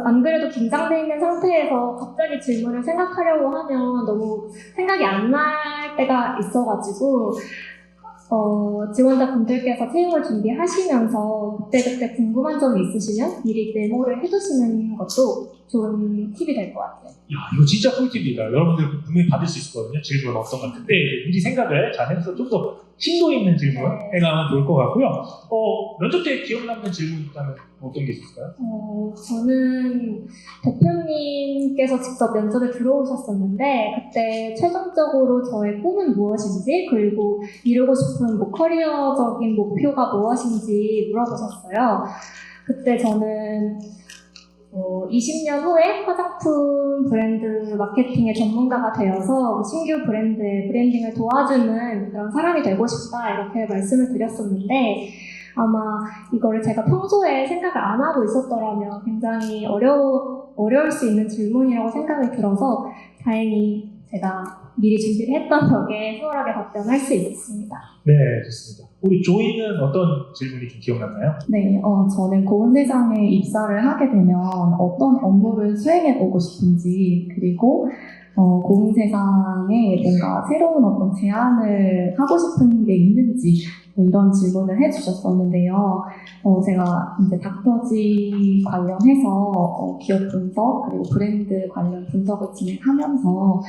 안 그래도 긴장돼 있는 상태에서 갑자기 질문을 생각하려고 하면 너무 생각이 안 날 때가 있어가지고 지원자분들께서 채용을 준비하시면서 그때그때 궁금한 점이 있으시면 미리 메모를 해두시는 것도 좋은 팁이 될 것 같아요. 야, 이거 진짜 꿀팁이다. 여러분들 분명히 받을 수 있을 거거든요. 질문 어떤 것 같은데 미리 생각을 잘 해서 좀 더 심도 있는 질문 해가면 좋을 것 같고요. 면접 때 기억 남는 질문 있다면 어떤 게 있을까요? 저는 대표님께서 직접 면접에 들어오셨었는데 그때 최종적으로 저의 꿈은 무엇인지 그리고 이루고 싶은 뭐 커리어적인 목표가 무엇인지 물어보셨어요. 그때 저는 20년 후에 화장품 브랜드 마케팅의 전문가가 되어서 신규 브랜드의 브랜딩을 도와주는 그런 사람이 되고 싶다 이렇게 말씀을 드렸었는데 아마 이거를 제가 평소에 생각을 안 하고 있었더라면 굉장히 어려울 수 있는 질문이라고 생각이 들어서 다행히 제가 미리 준비를 했던 덕에 수월하게 답변할 수 있었습니다. 네, 좋습니다. 우리 조이는 어떤 질문이 좀 기억나나요? 네, 저는 고은세상에 입사를 하게 되면 어떤 업무를 수행해보고 싶은지, 그리고 고은세상에 뭔가 새로운 어떤 제안을 하고 싶은 게 있는지, 이런 질문을 해주셨었는데요. 제가 이제 닥터지 관련해서 기업 분석, 그리고 브랜드 관련 분석을 진행하면서,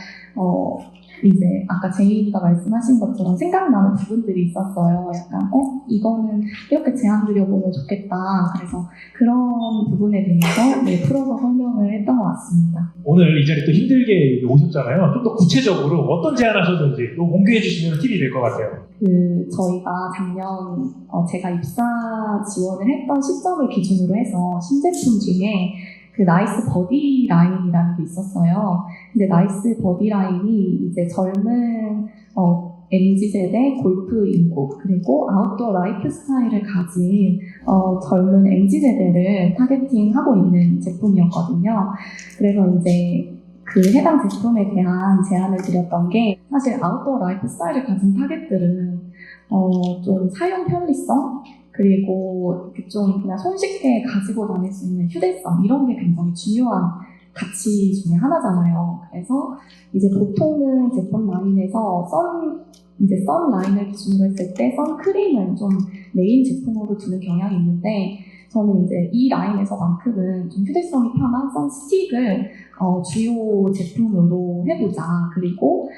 이제 아까 제이가 말씀하신 것처럼 생각나는 부분들이 있었어요. 약간 이거는 이렇게 제안 드려보면 좋겠다. 그래서 그런 부분에 대해서 풀어서 설명을 했던 것 같습니다. 오늘 이 자리 또 힘들게 오셨잖아요. 좀 더 구체적으로 어떤 제안하셨는지 또 공개해 주시면 팁이 될 것 같아요. 저희가 작년 제가 입사 지원을 했던 시점을 기준으로 해서 신제품 중에 그 나이스 버디 라인이라는 게 있었어요. 근데 나이스 버디 라인이 이제 젊은 MZ세대 골프 인구 그리고 아웃도어 라이프 스타일을 가진 젊은 MZ세대를 타겟팅하고 있는 제품이었거든요. 그래서 이제 그 해당 제품에 대한 제안을 드렸던 게 사실 아웃도어 라이프 스타일을 가진 타겟들은 좀 사용 편리성 그리고 좀 그냥 손쉽게 가지고 다닐 수 있는 휴대성 이런 게 굉장히 중요한 가치 중에 하나잖아요. 그래서 이제 보통은 제품 라인에서 선 라인을 기준으로 했을 때 선크림을 좀 메인 제품으로 두는 경향이 있는데 저는 이제 이 라인에서만큼은 좀 휴대성이 편한 선스틱을 주요 제품으로 해보자. 그리고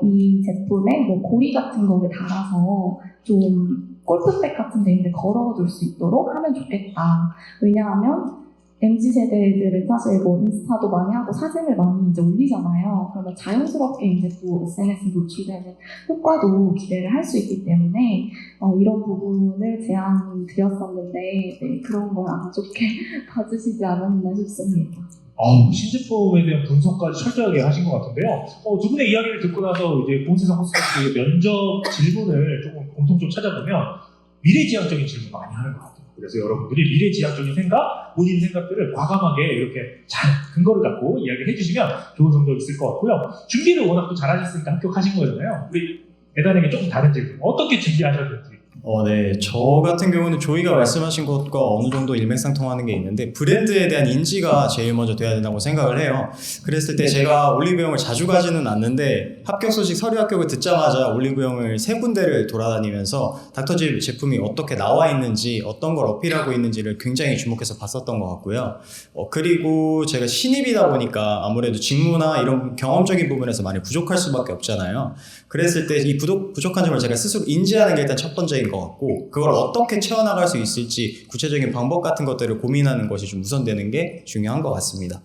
이 제품에 뭐 고리 같은 거를 달아서 좀 골프백 같은 데 이제 걸어둘 수 있도록 하면 좋겠다. 왜냐하면 MZ세대들은 사실 뭐 인스타도 많이 하고 사진을 많이 이제 올리잖아요. 그러면 자연스럽게 이제 또 SNS에 노출되는 효과도 기대를 할 수 있기 때문에 이런 부분을 제안 드렸었는데 네, 그런 걸 아마 좋게 봐주시지 않았나 싶습니다. 신제품에 대한 분석까지 철저하게 하신 것 같은데요. 두 분의 이야기를 듣고 나서 이제 고은세상 코스메틱의 면접 질문을 조금 공통점 찾아보면 미래지향적인 질문 많이 하는 것 같아요. 그래서 여러분들이 미래지향적인 생각, 본인 생각들을 과감하게 이렇게 잘 근거를 갖고 이야기를 해주시면 좋은 성적이 있을 것 같고요. 준비를 워낙 또 잘하셨으니까 합격하신 거잖아요. 우리 대단에게 조금 다른 질문, 어떻게 준비하셨는지. 네. 저 같은 경우는 조이가 말씀하신 것과 어느 정도 일맥상통하는 게 있는데 브랜드에 대한 인지가 제일 먼저 돼야 된다고 생각을 해요. 그랬을 때 제가 올리브영을 자주 가지는 않는데 합격 소식 서류 합격을 듣자마자 올리브영을 3군데를 돌아다니면서 닥터지 제품이 어떻게 나와 있는지 어떤 걸 어필하고 있는지를 굉장히 주목해서 봤었던 것 같고요. 그리고 제가 신입이다 보니까 아무래도 직무나 이런 경험적인 부분에서 많이 부족할 수밖에 없잖아요. 그랬을 때 이 부족한 점을 제가 스스로 인지하는 게 일단 첫 번째인 것 같고 그걸 어떻게 채워나갈 수 있을지 구체적인 방법 같은 것들을 고민하는 것이 좀 우선되는 게 중요한 것 같습니다.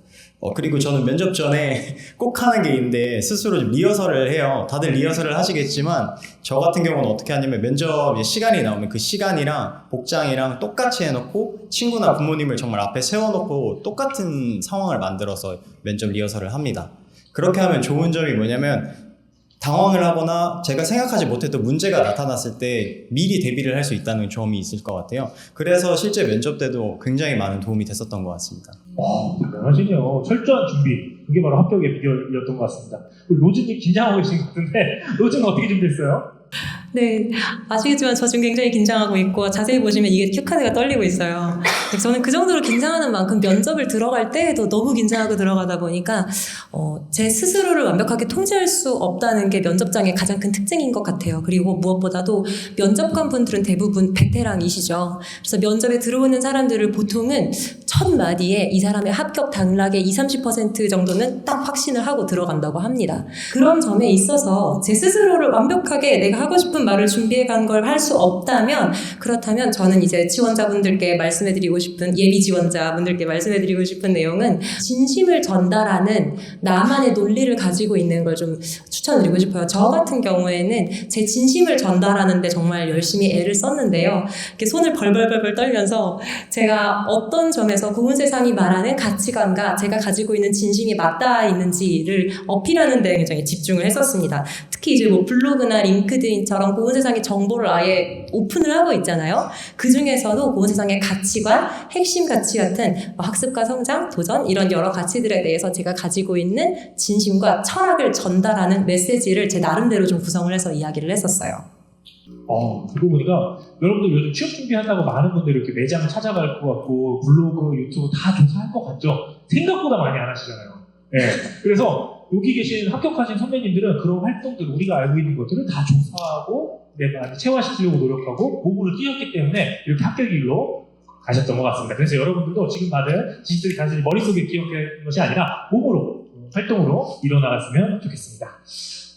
그리고 저는 면접 전에 꼭 하는 게 있는데 스스로 좀 리허설을 해요. 다들 리허설을 하시겠지만 저 같은 경우는 어떻게 하냐면 면접 시간이 나오면 그 시간이랑 복장이랑 똑같이 해놓고 친구나 부모님을 정말 앞에 세워놓고 똑같은 상황을 만들어서 면접 리허설을 합니다. 그렇게 하면 좋은 점이 뭐냐면 당황을 하거나 제가 생각하지 못했던 문제가 나타났을 때 미리 대비를 할 수 있다는 점이 있을 것 같아요. 그래서 실제 면접 때도 굉장히 많은 도움이 됐었던 것 같습니다. 대단하시네요. 철저한 준비. 그게 바로 합격의 비결이었던 것 같습니다. 로즈님 긴장하고 계신 것 같은데 로즈는 어떻게 준비했어요? 네, 아시겠지만 저 지금 굉장히 긴장하고 있고 자세히 보시면 이게 큐카드가 떨리고 있어요. 저는 그 정도로 긴장하는 만큼 면접을 들어갈 때에도 너무 긴장하고 들어가다 보니까 제 스스로를 완벽하게 통제할 수 없다는 게 면접장의 가장 큰 특징인 것 같아요. 그리고 무엇보다도 면접관 분들은 대부분 베테랑이시죠. 그래서 면접에 들어오는 사람들을 보통은 첫 마디에 이 사람의 합격 당락의 20-30% 정도는 딱 확신을 하고 들어간다고 합니다. 그런 점에 있어서 제 스스로를 완벽하게 내가 하고 싶은 말을 준비해 간 걸 할 수 없다면 그렇다면 저는 이제 지원자분들께 말씀해드리고 싶은 예비 지원자분들께 말씀해드리고 싶은 내용은 진심을 전달하는 나만의 논리를 가지고 있는 걸 좀 추천드리고 싶어요. 저 같은 경우에는 제 진심을 전달하는데 정말 열심히 애를 썼는데요. 이렇게 손을 벌벌벌 떨면서 제가 어떤 점에서 고운 세상이 말하는 가치관과 제가 가지고 있는 진심이 맞닿아 있는지를 어필하는 데 굉장히 집중을 했었습니다. 특히 이제 뭐 블로그나 링크드인처럼 고운 세상의 정보를 아예 오픈을 하고 있잖아요. 그 중에서도 고운 세상의 가치관, 핵심 가치 같은 학습과 성장, 도전 이런 여러 가치들에 대해서 제가 가지고 있는 진심과 철학을 전달하는 메시지를 제 나름대로 좀 구성을 해서 이야기를 했었어요. 듣고 보니까 여러분들 요즘 취업 준비한다고 많은 분들이 이렇게 매장 찾아갈 것 같고 블로그, 유튜브 다 조사할 것 같죠? 생각보다 많이 안 하시잖아요. 네. 그래서 여기 계신 합격하신 선배님들은 그런 활동들, 우리가 알고 있는 것들을 다 조사하고 내가 체화시키려고 노력하고 몸으로 뛰었기 때문에 이렇게 합격 길로 가셨던 것 같습니다. 그래서 여러분들도 지금 받은 지식들이 단순히 머릿속에 기억하는 것이 아니라 몸으로, 활동으로 일어나갔으면 좋겠습니다.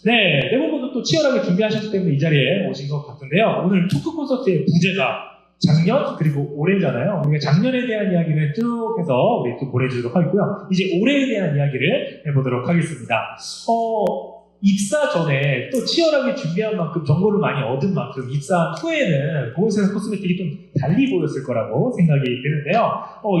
네, 대부분은 또 치열하게 준비하셨기 때문에 이 자리에 오신 것 같은데요. 오늘 토크 콘서트의 부제가 작년 그리고 올해잖아요. 우리가 작년에 대한 이야기를 쭉 해서 우리 또 보내주도록 하겠고요. 이제 올해에 대한 이야기를 해보도록 하겠습니다. 입사 전에 또 치열하게 준비한 만큼 정보를 많이 얻은 만큼 입사 후에는 고운 세상 코스메틱이 좀 달리 보였을 거라고 생각이 드는데요.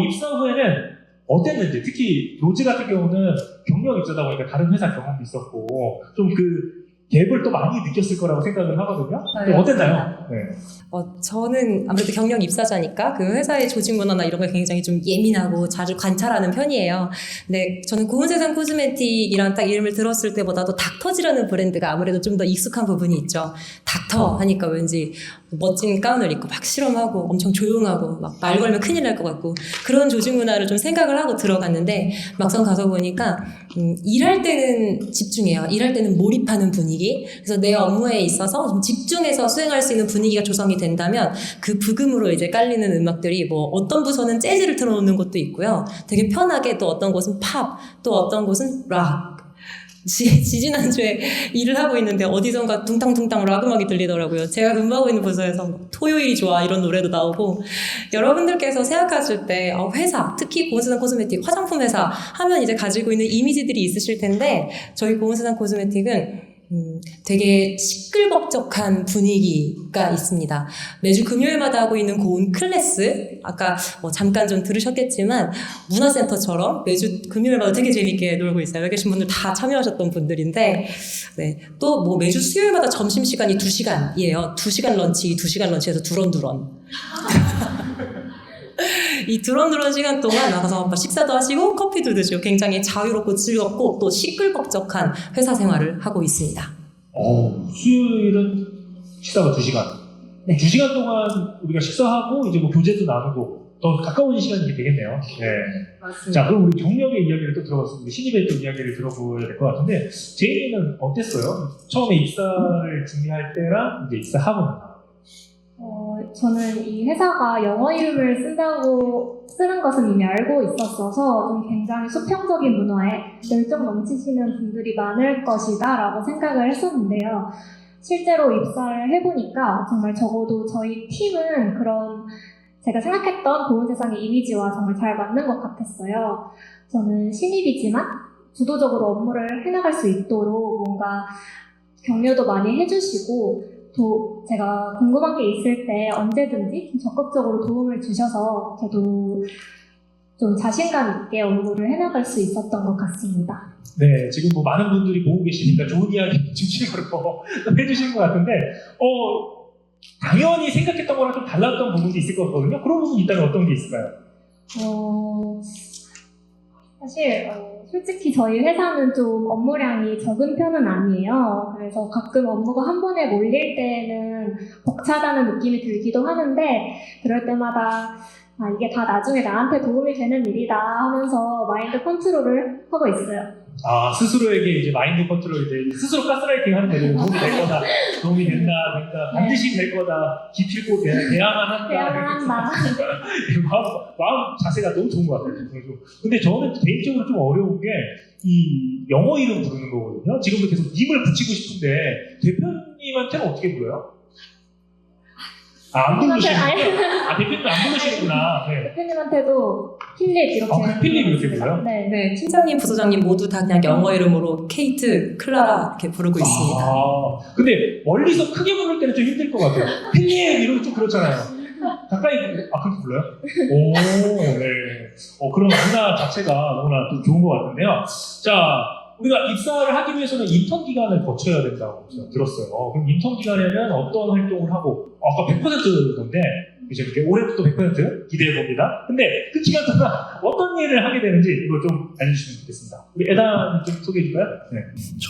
입사 후에는 어땠는지, 특히 로즈 같은 경우는 경력 입사다 보니까 다른 회사 경험도 있었고 좀 그 갭을 또 많이 느꼈을 거라고 생각을 하거든요. 좀 어땠나요? 네. 저는 아무래도 경력 입사자니까 그 회사의 조직 문화나 이런 걸 굉장히 좀 예민하고 자주 관찰하는 편이에요. 근데 저는 고운 세상 코스메틱이란 딱 이름을 들었을 때보다도 닥터지라는 브랜드가 아무래도 좀 더 익숙한 부분이 있죠. 닥터 하니까 왠지 멋진 가운을 입고 막 실험하고 엄청 조용하고 막 말 걸면 큰일 날 것 같고 그런 조직 문화를 좀 생각을 하고 들어갔는데 막상 가서 보니까 일할 때는 집중해요. 일할 때는 몰입하는 분위기. 그래서 내 업무에 있어서 좀 집중해서 수행할 수 있는 분위기가 조성이 된다면 그 부금으로 이제 깔리는 음악들이 뭐 어떤 부서는 재즈를 틀어놓는 곳도 있고요. 되게 편하게 또 어떤 곳은 팝, 또 어떤 곳은 락. 지지난주에 일을 하고 있는데 어디선가 둥탕둥탕 락 음악이 들리더라고요. 제가 근무하고 있는 부서에서 토요일이 좋아 이런 노래도 나오고 여러분들께서 생각하실 때 회사, 특히 고운 세상 코스메틱 화장품 회사 하면 이제 가지고 있는 이미지들이 있으실 텐데 저희 고운 세상 코스메틱은 되게 시끌벅적한 분위기가 있습니다. 매주 금요일마다 하고 있는 고운 클래스, 아까 잠깐 좀 들으셨겠지만 문화센터처럼 매주 금요일마다 되게 재밌게 놀고 있어요. 여기 계신 분들 다 참여하셨던 분들인데 네, 또 뭐 매주 수요일마다 점심시간이 2시간이에요. 2시간 런치, 2시간 런치에서 두런두런 이 두런두런 시간 동안 나가서 식사도 하시고 커피도 드시고 굉장히 자유롭고 즐겁고 또 시끌벅적한 회사 생활을 하고 있습니다. 수요일은 식사가 2시간. 네. 2시간 동안 우리가 식사하고 이제 뭐 교재도 나누고 더 가까워진 시간이 되겠네요. 네. 맞습니다. 자, 그럼 우리 경력의 이야기를 또 들어봤습니다. 신입의 또 이야기를 들어보야 될 것 같은데 제이는 어땠어요? 처음에 입사를 준비할 때랑 이제 입사하고 저는 이 회사가 영어 이름을 쓰는 것은 이미 알고 있었어서 좀 굉장히 수평적인 문화에 열정 넘치시는 분들이 많을 것이다 라고 생각을 했었는데요. 실제로 입사를 해보니까 정말 적어도 저희 팀은 그런 제가 생각했던 고운 세상의 이미지와 정말 잘 맞는 것 같았어요. 저는 신입이지만 주도적으로 업무를 해나갈 수 있도록 뭔가 격려도 많이 해주시고 또 제가 궁금한 게 있을 때 언제든지 좀 적극적으로 도움을 주셔서 저도 좀 자신감 있게 업무를 해나갈 수 있었던 것 같습니다. 네, 지금 뭐 많은 분들이 보고 계시니까 좋은 이야기 중심으로 해주신 것 같은데 당연히 생각했던 거랑 좀 달랐던 부분이 있을 것 같거든요. 그런 부분이 있다면 어떤 게 있을까요? 사실 솔직히 저희 회사는 좀 업무량이 적은 편은 아니에요. 그래서 가끔 업무가 한 번에 몰릴 때는 벅차다는 느낌이 들기도 하는데 그럴 때마다 이게 다 나중에 나한테 도움이 되는 일이다 하면서 마인드 컨트롤을 하고 있어요. 스스로에게 이제 마인드 컨트롤, 이제 스스로 가스라이팅 하는 거죠. 도움이 될 거다, 도움이 된다, 반드시 될 거다, 기필코 대야만 한다. 대화만 한다. 마음 자세가 너무 좋은 것 같아요. 근데 저는 개인적으로 좀 어려운 게 이 영어 이름 부르는 거거든요. 지금도 계속 님을 붙이고 싶은데 대표님한테는 어떻게 불러요? 안 부르시는구나. 대표님 안 부르시는구나. 네. 대표님한테도 필립 이렇게. 필립 이렇게 불러요? 네. 네, 팀장님, 부소장님 모두 다 그냥 영어 이름으로 케이트, 클라라 이렇게 부르고 있습니다. 근데 멀리서 크게 부를 때는 좀 힘들 것 같아요. 필립 이러면 좀 그렇잖아요. 가까이 그렇게 불러요? 오, 네. 그런 문화 자체가 너무나 좀 좋은 것 같은데요. 자, 우리가 입사를 하기 위해서는 인턴 기간을 거쳐야 된다고 제가 들었어요. 그럼 인턴 기간에는 어떤 활동을 하고, 아까 100%던데, 이제 이렇게 올해부터 100% 기대해 봅니다. 근데 그 기간 동안 어떤 일을 하게 되는지 이걸 좀 알려주시면 좋겠습니다. 우리 에단 좀 소개해 줄까요? 네.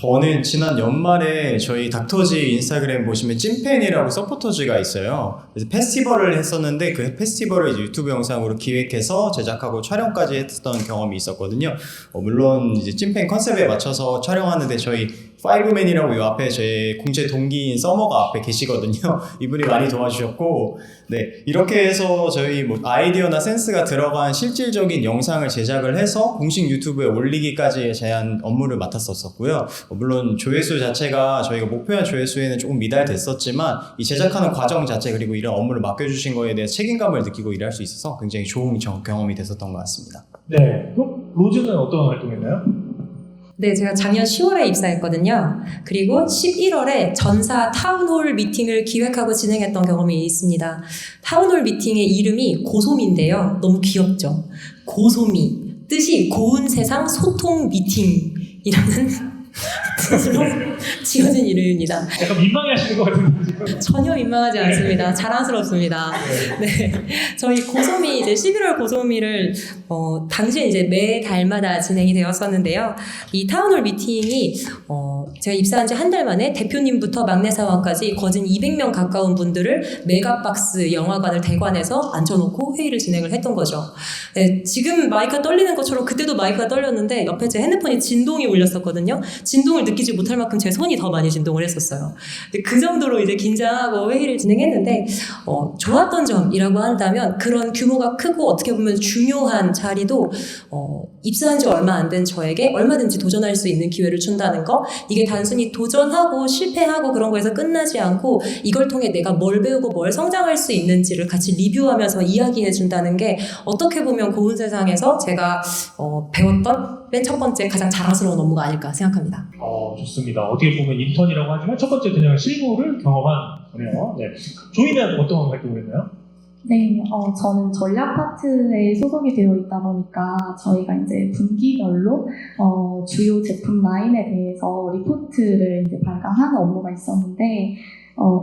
저는 지난 연말에 저희 닥터지 인스타그램 보시면 찐팬이라고 서포터즈가 있어요. 그래서 페스티벌을 했었는데 그 페스티벌을 이제 유튜브 영상으로 기획해서 제작하고 촬영까지 했던 경험이 있었거든요. 물론 이제 찐팬 컨셉에 맞춰서 촬영하는데 저희 파이브맨이라고 이 앞에 제 공채 동기인 서머가 앞에 계시거든요. 이분이 많이 도와주셨고, 네, 이렇게 해서 저희 뭐 아이디어나 센스가 들어간 실질적인 영상을 제작을 해서 공식 유튜브에 올리기까지의 제한 업무를 맡았었고요. 물론 조회수 자체가 저희가 목표한 조회수에는 조금 미달됐었지만 이 제작하는 과정 자체 그리고 이런 업무를 맡겨주신 거에 대해 책임감을 느끼고 일할 수 있어서 굉장히 좋은 경험이 됐었던 것 같습니다. 네, 그럼 로즈는 어떤 활동했나요? 네, 제가 작년 10월에 입사했거든요. 그리고 11월에 전사 타운홀 미팅을 기획하고 진행했던 경험이 있습니다. 타운홀 미팅의 이름이 고소미인데요. 너무 귀엽죠? 고소미. 뜻이 고운 세상 소통 미팅이라는 뜻으로 지어진 이름입니다. 약간 민망해하시는 것 같은데 지금. 전혀 민망하지 않습니다. 자랑스럽습니다. 네, 저희 고소미 이제 11월 고소미를 당시에 이제 매 달마다 진행이 되었었는데요. 이 타운홀 미팅이 제가 입사한 지 한 달 만에 대표님부터 막내 사원까지 거진 200명 가까운 분들을 메가박스 영화관을 대관해서 앉혀놓고 회의를 진행을 했던 거죠. 네, 지금 마이크가 떨리는 것처럼 그때도 마이크가 떨렸는데 옆에 제 핸드폰이 진동이 울렸었거든요. 진동을 느끼지 못할 만큼 제 손이 더 많이 진동을 했었어요. 그 정도로 이제 긴장하고 회의를 진행했는데 좋았던 점이라고 한다면 그런 규모가 크고 어떻게 보면 중요한 자리도 입사한 지 얼마 안 된 저에게 얼마든지 도전할 수 있는 기회를 준다는 거, 이게 단순히 도전하고 실패하고 그런 거에서 끝나지 않고 이걸 통해 내가 뭘 배우고 뭘 성장할 수 있는지를 같이 리뷰하면서 이야기해 준다는 게 어떻게 보면 고운 세상에서 제가 배웠던 맨 첫 번째 가장 자랑스러운 업무가 아닐까 생각합니다. 좋습니다. 어떻게 보면 인턴이라고 하지만 첫 번째 그냥 실무를 경험한 거네요. 네. 조이는 어떤 활동을 했나요? 네, 저는 전략 파트에 소속이 되어 있다 보니까 저희가 이제 분기별로 주요 제품 라인에 대해서 리포트를 이제 발간하는 업무가 있었는데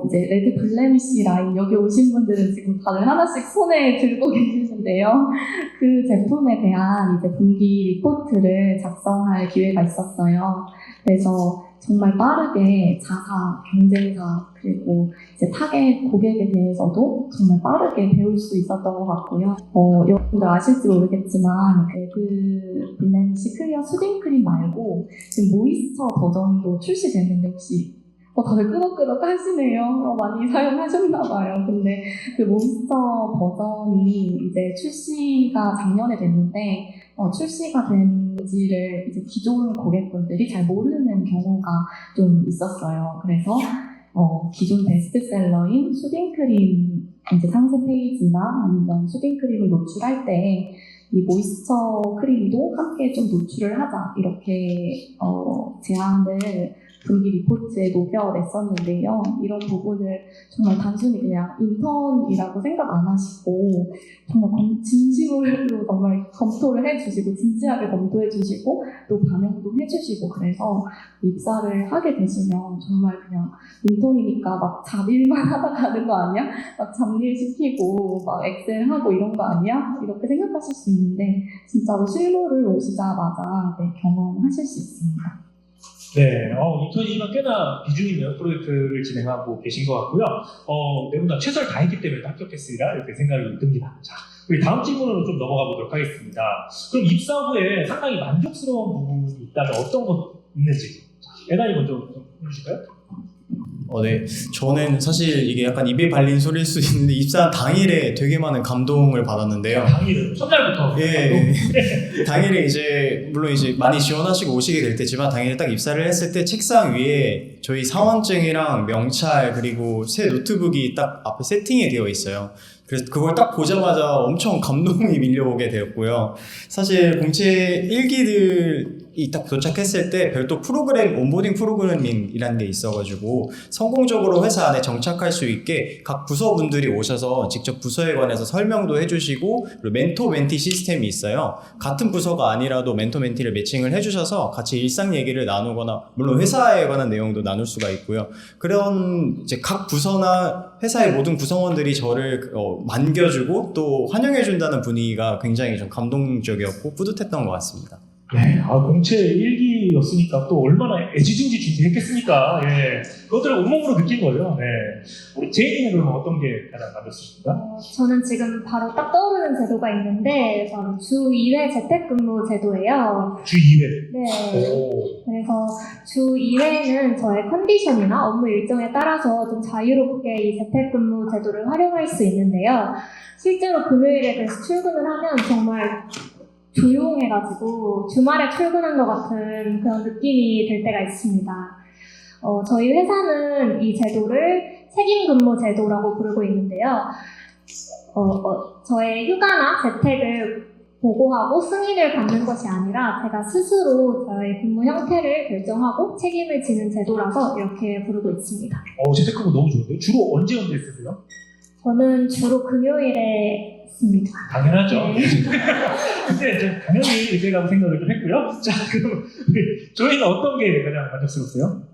이제 레드 블레미쉬 라인 여기 오신 분들은 지금 다들 하나씩 손에 들고 계시는데요. 그 제품에 대한 이제 분기 리포트를 작성할 기회가 있었어요. 그래서 정말 빠르게 자사, 경쟁사, 그리고 이제 타겟 고객에 대해서도 정말 빠르게 배울 수 있었던 것 같고요. 여러분들 아실지 모르겠지만, 레드 블레미쉬 클리어 수딩 크림 말고, 지금 모이스처 버전도 출시됐는데, 혹시 다들 끄덕끄덕 하시네요. 많이 사용하셨나봐요. 근데 그 모이스처 버전이 이제 출시가 작년에 됐는데, 출시가 된지를 이제 기존 고객분들이 잘 모르는 경우가 좀 있었어요. 그래서 기존 베스트셀러인 수딩크림 이제 상세 페이지나 아니면 수딩크림을 노출할 때 이 모이스처 크림도 함께 좀 노출을 하자 이렇게 제안을 분기 리포트에 녹여냈었는데요. 이런 부분을 정말 단순히 그냥 인턴이라고 생각 안 하시고 정말 진심으로 정말 검토를 해주시고 진지하게 검토해주시고 또 반영도 해주시고 그래서 입사를 하게 되시면 정말 그냥 인턴이니까 막 잡일만 하다 가는 거 아니야? 막 잡일 시키고 막 엑셀 하고 이런 거 아니야? 이렇게 생각하실 수 있는데 진짜로 실무를 오시자마자 경험하실 수 있습니다. 네, 인턴이지만 꽤나 비중 있는 프로젝트를 진행하고 계신 것 같고요. 네분 다 최선을 다했기 때문에 합격했으리라 이렇게 생각이 듭니다. 자, 우리 다음 질문으로 좀 넘어가 보도록 하겠습니다. 그럼 입사 후에 상당히 만족스러운 부분이 있다면 어떤 것 있는지. 에단이 먼저 좀 해주실까요? 네. 저는 사실 이게 약간 입에 발린 소리일 수 있는데 입사한 당일에 되게 많은 감동을 받았는데요. 당일은 첫날부터. 예. 당일에 이제 물론 이제 많이 지원하시고 오시게 될 때지만 당일에 딱 입사를 했을 때 책상 위에 저희 사원증이랑 명찰 그리고 새 노트북이 딱 앞에 세팅이 되어 있어요. 그래서 그걸 딱 보자마자 엄청 감동이 밀려오게 되었고요. 사실 공채 1기들이 딱 도착했을 때 별도 프로그램, 온보딩 프로그래밍이라는 게 있어가지고 성공적으로 회사 안에 정착할 수 있게 각 부서분들이 오셔서 직접 부서에 관해서 설명도 해주시고 그리고 멘토 멘티 시스템이 있어요. 같은 부서가 아니라도 멘토 멘티를 매칭을 해주셔서 같이 일상 얘기를 나누거나 물론 회사에 관한 내용도 나눌 수가 있고요. 그런 이제 각 부서나 회사의 모든 구성원들이 저를 만겨주고 또 환영해준다는 분위기가 굉장히 좀 감동적이었고 뿌듯했던 것 같습니다. 네, 공채 1기였으니까 또 얼마나 애지중지 준비했겠습니까? 예, 그것들을 온몸으로 느낀 거죠. 네, 우리 제이는 그러면 어떤 게 가장 만족스럽습니까? 저는 지금 바로 딱 떠오르는 제도가 있는데 바로 주 2회 재택근무 제도예요. 주 2회. 네. 오. 그래서 주 2회는 저의 컨디션이나 업무 일정에 따라서 좀 자유롭게 이 재택근무 제도를 활용할 수 있는데요. 실제로 금요일에 그래서 출근을 하면 정말 조용해가지고 주말에 출근한 것 같은 그런 느낌이 들 때가 있습니다. 저희 회사는 이 제도를 책임근무 제도라고 부르고 있는데요. 저의 휴가나 재택을 보고하고 승인을 받는 것이 아니라 제가 스스로 저의 근무 형태를 결정하고 책임을 지는 제도라서 이렇게 부르고 있습니다. 재택근무 너무 좋은데요? 주로 언제 쓰세요? 저는 주로 금요일에 씁니다. 당연하죠. 네. 근데 이제 당연히 의제라고 생각을 좀 했고요. 자, 그럼 저희는 어떤 게 가장 만족스럽어요?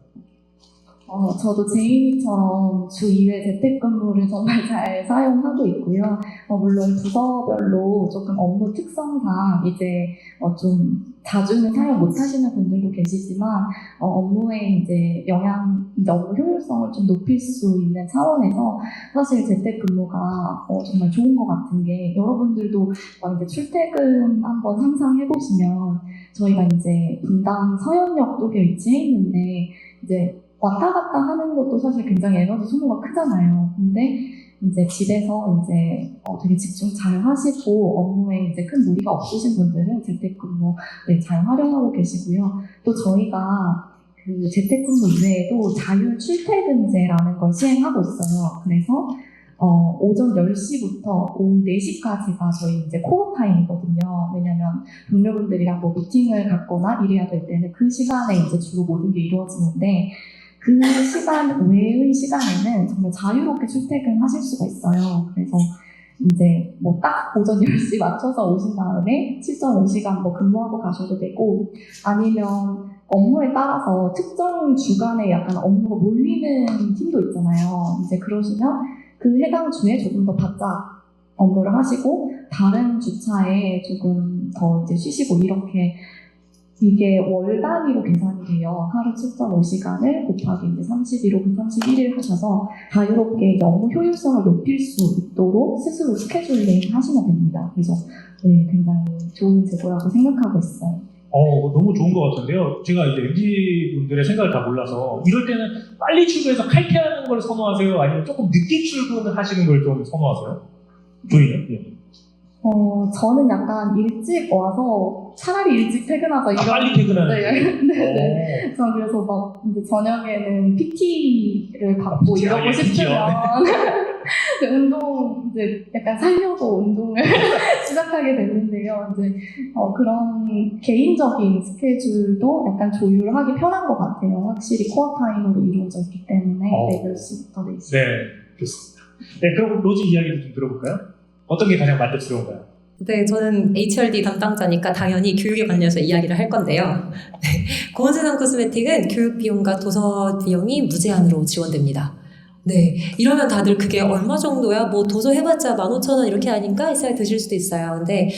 저도 제이미처럼 주 2회 재택근무를 정말 잘 사용하고 있고요. 물론 부서별로 조금 업무 특성상 이제 좀 자주는 사용 못 하시는 분들도 계시지만 업무에 이제 업무 효율성을 좀 높일 수 있는 차원에서 사실 재택근무가 정말 좋은 것 같은 게 여러분들도 이제 출퇴근 한번 상상해 보시면 저희가 이제 분당 서현역 쪽에 위치해 있는데 이제 왔다 갔다 하는 것도 사실 굉장히 에너지 소모가 크잖아요. 근데 이제 집에서 이제 되게 집중 잘 하시고 업무에 이제 큰 무리가 없으신 분들은 재택근무 잘 활용하고 계시고요. 또 저희가 그 재택근무 이외에도 자율 출퇴근제라는 걸 시행하고 있어요. 그래서 오전 10시부터 오후 4시까지가 저희 이제 코어 타임이거든요. 왜냐면 동료분들이랑 뭐 미팅을 갖거나 일해야 될 때는 그 시간에 이제 주로 모든 게 이루어지는데 그 시간 외의 시간에는 정말 자유롭게 출퇴근하실 수가 있어요. 그래서 이제 뭐 딱 오전 10시 맞춰서 오신 다음에 7.5시간 뭐 근무하고 가셔도 되고 아니면 업무에 따라서 특정 주간에 약간 업무가 몰리는 팀도 있잖아요. 이제 그러시면 그 해당 주에 조금 더 바짝 업무를 하시고 다른 주차에 조금 더 이제 쉬시고 이렇게 이게 월 단위로 계산이 돼요. 하루 7.5시간을 곱하기 이제 30일 혹은 31일 하셔서 자유롭게 이제 업무 효율성을 높일 수 있도록 스스로 스케줄링 하시면 됩니다. 그래서 굉장히 좋은 제도라고 생각하고 있어요. 너무 좋은 것 같은데요. 제가 이제 MZ분들의 생각을 다 몰라서 이럴 때는 빨리 출근해서 칼퇴하는 걸 선호하세요? 아니면 조금 늦게 출근을 하시는 걸 좀 선호하세요? 조이는? 예. 저는 약간 일찍 와서 차라리 일찍 퇴근하자 이런. 빨리 퇴근하는. 네. 저는 그래서 막 이제 저녁에는 PT를 받고 이러고 싶으면 운동 이제 약간 살려고 운동을 시작하게 됐는데요. 이제 그런 개인적인 스케줄도 약간 조율하기 편한 것 같아요. 확실히 코어 타임으로 이루어져 있기 때문에 8시부터 4시. 네, 좋습니다. 네, 그럼 로직 이야기도 좀 들어볼까요? 어떤 게 가장 만족스러운가요? 네, 저는 HRD 담당자니까 당연히 교육에 관련해서 이야기를 할 건데요. 네, 고온세상 코스메틱은 교육 비용과 도서 비용이 무제한으로 지원됩니다. 네, 이러면 다들 그게 얼마 정도야? 뭐 도서 해봤자 15,000원 이렇게 아닌가? 이 생각이 드실 수도 있어요. 근데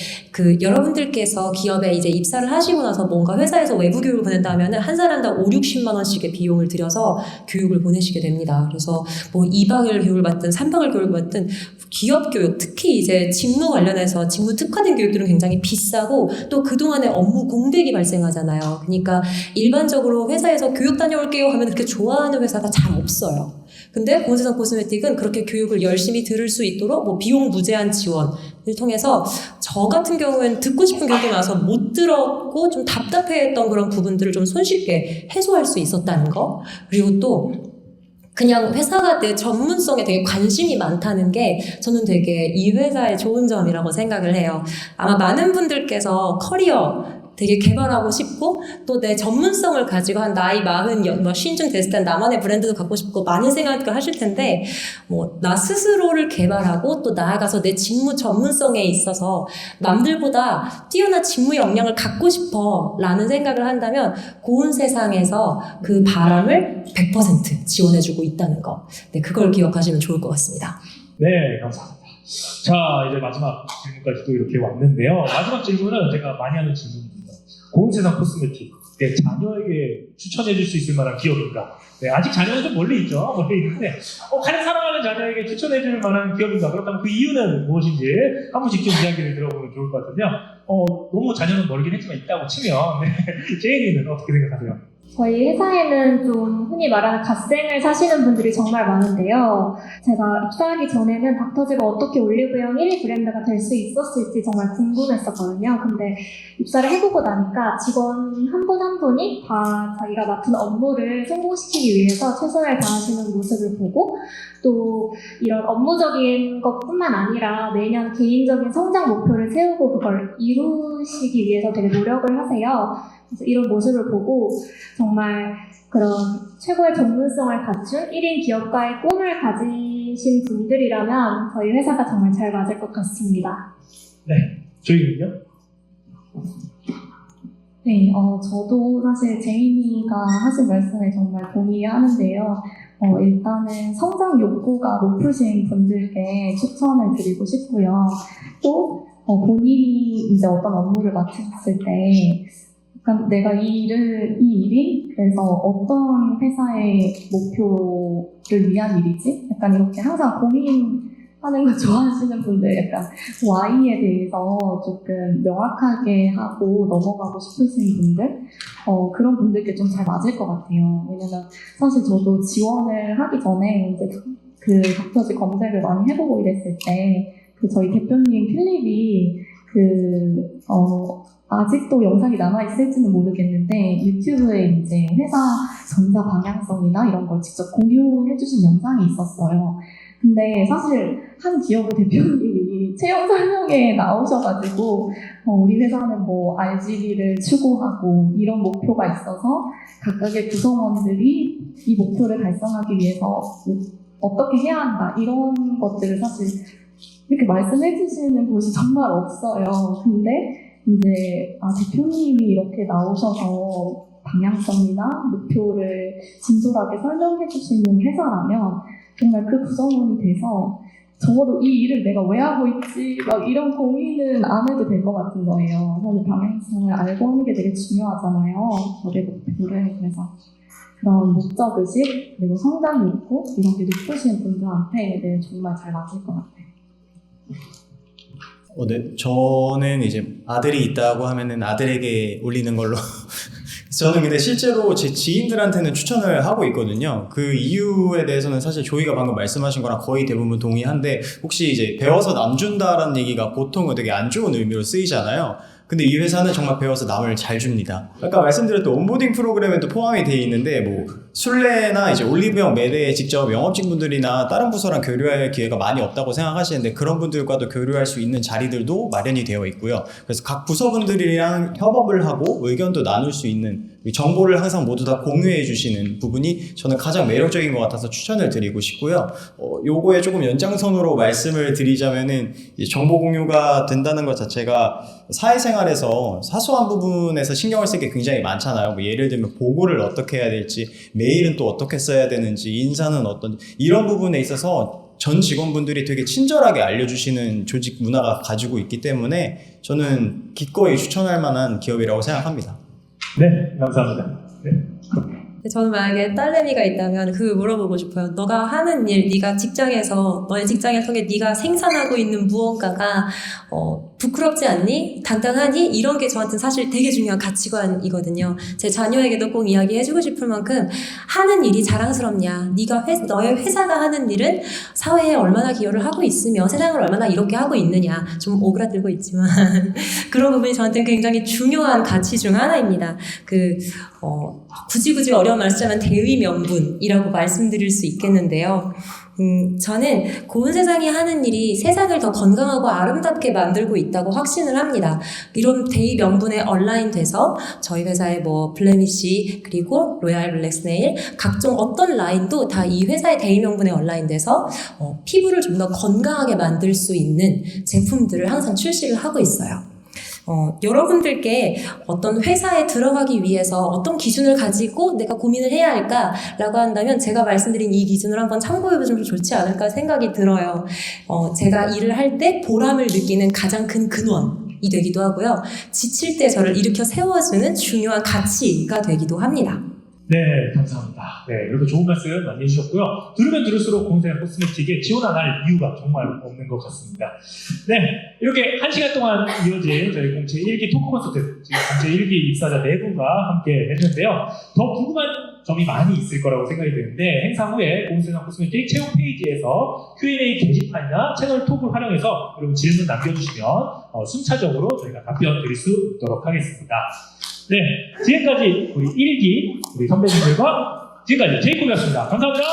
여러분들께서 기업에 이제 입사를 하시고 나서 뭔가 회사에서 외부 교육을 보낸다 하면은 한 사람당 5-60만 원씩의 비용을 들여서 교육을 보내시게 됩니다. 그래서 뭐 2박을 교육을 받든 3박을 교육을 받든 기업 교육, 특히 이제 직무 관련해서 직무 특화된 교육들은 굉장히 비싸고 또 그동안에 업무 공백이 발생하잖아요. 그러니까 일반적으로 회사에서 교육 다녀올게요 하면 그렇게 좋아하는 회사가 잘 없어요. 근데 고온세상 코스메틱은 그렇게 교육을 열심히 들을 수 있도록 뭐 비용 무제한 지원을 통해서 저 같은 경우에는 듣고 싶은 교육이 나서 못 들었고 좀 답답해했던 그런 부분들을 좀 손쉽게 해소할 수 있었다는 거. 그리고 또 그냥 회사가 내 전문성에 되게 관심이 많다는 게 저는 되게 이 회사의 좋은 점이라고 생각을 해요. 아마 많은 분들께서 커리어 되게 개발하고 싶고 또 내 전문성을 가지고 한 나이 50쯤 됐을 땐 나만의 브랜드도 갖고 싶고 많은 생각을 하실 텐데 뭐 나 스스로를 개발하고 또 나아가서 내 직무 전문성에 있어서 남들보다 뛰어난 직무 역량을 갖고 싶어 라는 생각을 한다면 고온세상에서 그 바람을 100% 지원해주고 있다는 거. 네, 그걸 기억하시면 좋을 것 같습니다. 네, 감사합니다. 자, 이제 마지막 질문까지 또 이렇게 왔는데요. 마지막 질문은 제가 많이 하는 질문입니다. 고온세상 코스메틱, 내 자녀에게 추천해 줄 수 있을 만한 기업인가? 네, 아직 자녀는 좀 멀리 있죠. 멀리 있는데 가장 사랑하는 자녀에게 추천해 줄 만한 기업인가? 그렇다면 그 이유는 무엇인지 한 분씩 좀 이야기를 들어보면 좋을 것 같은데요. 너무 자녀는 멀긴 했지만 있다고 치면 네. 제이니는 어떻게 생각하세요? 저희 회사에는 좀 흔히 말하는 갓생을 사시는 분들이 정말 많은데요. 제가 입사하기 전에는 닥터즈가 어떻게 올리브영 1위 브랜드가 될 수 있었을지 정말 궁금했었거든요. 근데 입사를 해보고 나니까 직원 한 분 한 분이 다 자기가 맡은 업무를 성공시키기 위해서 최선을 다하시는 모습을 보고 또 이런 업무적인 것뿐만 아니라 매년 개인적인 성장 목표를 세우고 그걸 이루시기 위해서 되게 노력을 하세요. 그래서 이런 모습을 보고 정말 그런 최고의 전문성을 갖춘 1인 기업가의 꿈을 가지신 분들이라면 저희 회사가 정말 잘 맞을 것 같습니다. 네, 저희는요? 네, 저도 사실 제이미가 하신 말씀에 정말 동의하는데요. 일단은 성장 욕구가 높으신 분들께 추천을 드리고 싶고요. 또 본인이 이제 어떤 업무를 맡았을 때 약간 내가 이 일이 그래서 어떤 회사의 목표를 위한 일이지? 약간 이렇게 항상 고민하는 걸 좋아하시는 분들 약간 Y에 대해서 조금 명확하게 하고 넘어가고 싶으신 분들 그런 분들께 좀 잘 맞을 것 같아요. 왜냐면 사실 저도 지원을 하기 전에 이제 그 닥터즈 검색을 많이 해보고 이랬을 때 그 저희 대표님 필립이 아직도 영상이 남아있을지는 모르겠는데 유튜브에 이제 회사 전자 방향성이나 이런 걸 직접 공유해주신 영상이 있었어요. 근데 사실 한 기업의 대표님이 채용 설명회에 나오셔가지고 우리 회사는 뭐 RGB를 추구하고 이런 목표가 있어서 각각의 구성원들이 이 목표를 달성하기 위해서 어떻게 해야 한다 이런 것들을 사실 이렇게 말씀해 주시는 곳이 정말 없어요. 근데 이제 대표님이 이렇게 나오셔서 방향성이나 목표를 진솔하게 설명해 주시는 회사라면 정말 그 구성원이 돼서 적어도 이 일을 내가 왜 하고 있지 막 이런 고민은 안 해도 될 것 같은 거예요. 사실 방향성을 알고 하는 게 되게 중요하잖아요. 저의 목표를. 그래서 그런 목적의식 그리고 성장 욕구 이런 게 높으신 분들한테 정말 잘 맞을 것 같아요. 네, 저는 이제 아들이 있다고 하면은 아들에게 올리는 걸로. 저는 근데 실제로 제 지인들한테는 추천을 하고 있거든요. 그 이유에 대해서는 사실 조이가 방금 말씀하신 거랑 거의 대부분 동의한데, 혹시 이제 배워서 남 준다라는 얘기가 보통은 되게 안 좋은 의미로 쓰이잖아요. 근데 이 회사는 정말 배워서 남을 잘 줍니다. 아까 말씀드렸던 온보딩 프로그램에도 포함이 되어 있는데 뭐 술래나 이제 올리브영 매대에 직접 영업직분들이나 다른 부서랑 교류할 기회가 많이 없다고 생각하시는데 그런 분들과도 교류할 수 있는 자리들도 마련이 되어 있고요. 그래서 각 부서분들이랑 협업을 하고 의견도 나눌 수 있는 정보를 항상 모두 다 공유해 주시는 부분이 저는 가장 매력적인 것 같아서 추천을 드리고 싶고요. 요거에 조금 연장선으로 말씀을 드리자면은 정보 공유가 된다는 것 자체가 사회생활에서 사소한 부분에서 신경을 쓸 게 굉장히 많잖아요. 뭐 예를 들면 보고를 어떻게 해야 될지, 메일은 또 어떻게 써야 되는지, 인사는 어떤지 이런 부분에 있어서 전 직원분들이 되게 친절하게 알려주시는 조직 문화가 가지고 있기 때문에 저는 기꺼이 추천할 만한 기업이라고 생각합니다. 네, 감사합니다. 네. 저는 만약에 딸내미가 있다면 그 물어보고 싶어요. 너가 하는 일, 네가 직장에서 너의 직장을 통해 네가 생산하고 있는 무언가가 부끄럽지 않니? 당당하니? 이런 게 저한테는 사실 되게 중요한 가치관이거든요. 제 자녀에게도 꼭 이야기해주고 싶을 만큼 하는 일이 자랑스럽냐? 너의 회사가 하는 일은 사회에 얼마나 기여를 하고 있으며 세상을 얼마나 이롭게 하고 있느냐? 좀 오그라들고 있지만 그런 부분이 저한테는 굉장히 중요한 가치 중 하나입니다. 굳이 어려운 말씀하면 대의명분이라고 말씀드릴 수 있겠는데요. 저는 고운 세상이 하는 일이 세상을 더 건강하고 아름답게 만들고 있다고 확신을 합니다. 이런 대의명분에 얼라인돼서 저희 회사의 블레미쉬 그리고 로얄 블랙스네일 각종 어떤 라인도 다 이 회사의 대의명분에 얼라인돼서 피부를 좀 더 건강하게 만들 수 있는 제품들을 항상 출시를 하고 있어요. 여러분들께 어떤 회사에 들어가기 위해서 어떤 기준을 가지고 내가 고민을 해야 할까라고 한다면 제가 말씀드린 이 기준을 한번 참고해보시면 좋지 않을까 생각이 들어요. 제가 일을 할 때 보람을 느끼는 가장 큰 근원이 되기도 하고요. 지칠 때 저를 일으켜 세워주는 중요한 가치가 되기도 합니다. 네, 감사합니다. 네, 이렇게 좋은 말씀 많이 해주셨고요. 들으면 들을수록 고운세상 코스메틱에 지원 안 할 이유가 정말 없는 것 같습니다. 네, 이렇게 1시간 동안 이어진 저희 공채 1기 토크 콘서트, 지금 공채 1기 입사자 4분과 함께 했는데요. 더 궁금한 점이 많이 있을 거라고 생각이 드는데 행사 후에 고운세상 코스메틱 채용 페이지에서 Q&A 게시판이나 채널 톡을 활용해서 여러분 질문 남겨주시면 순차적으로 저희가 답변 드릴 수 있도록 하겠습니다. 네, 지금까지 우리 1기 우리 선배님들과 지금까지 제이콥이었습니다. 감사합니다.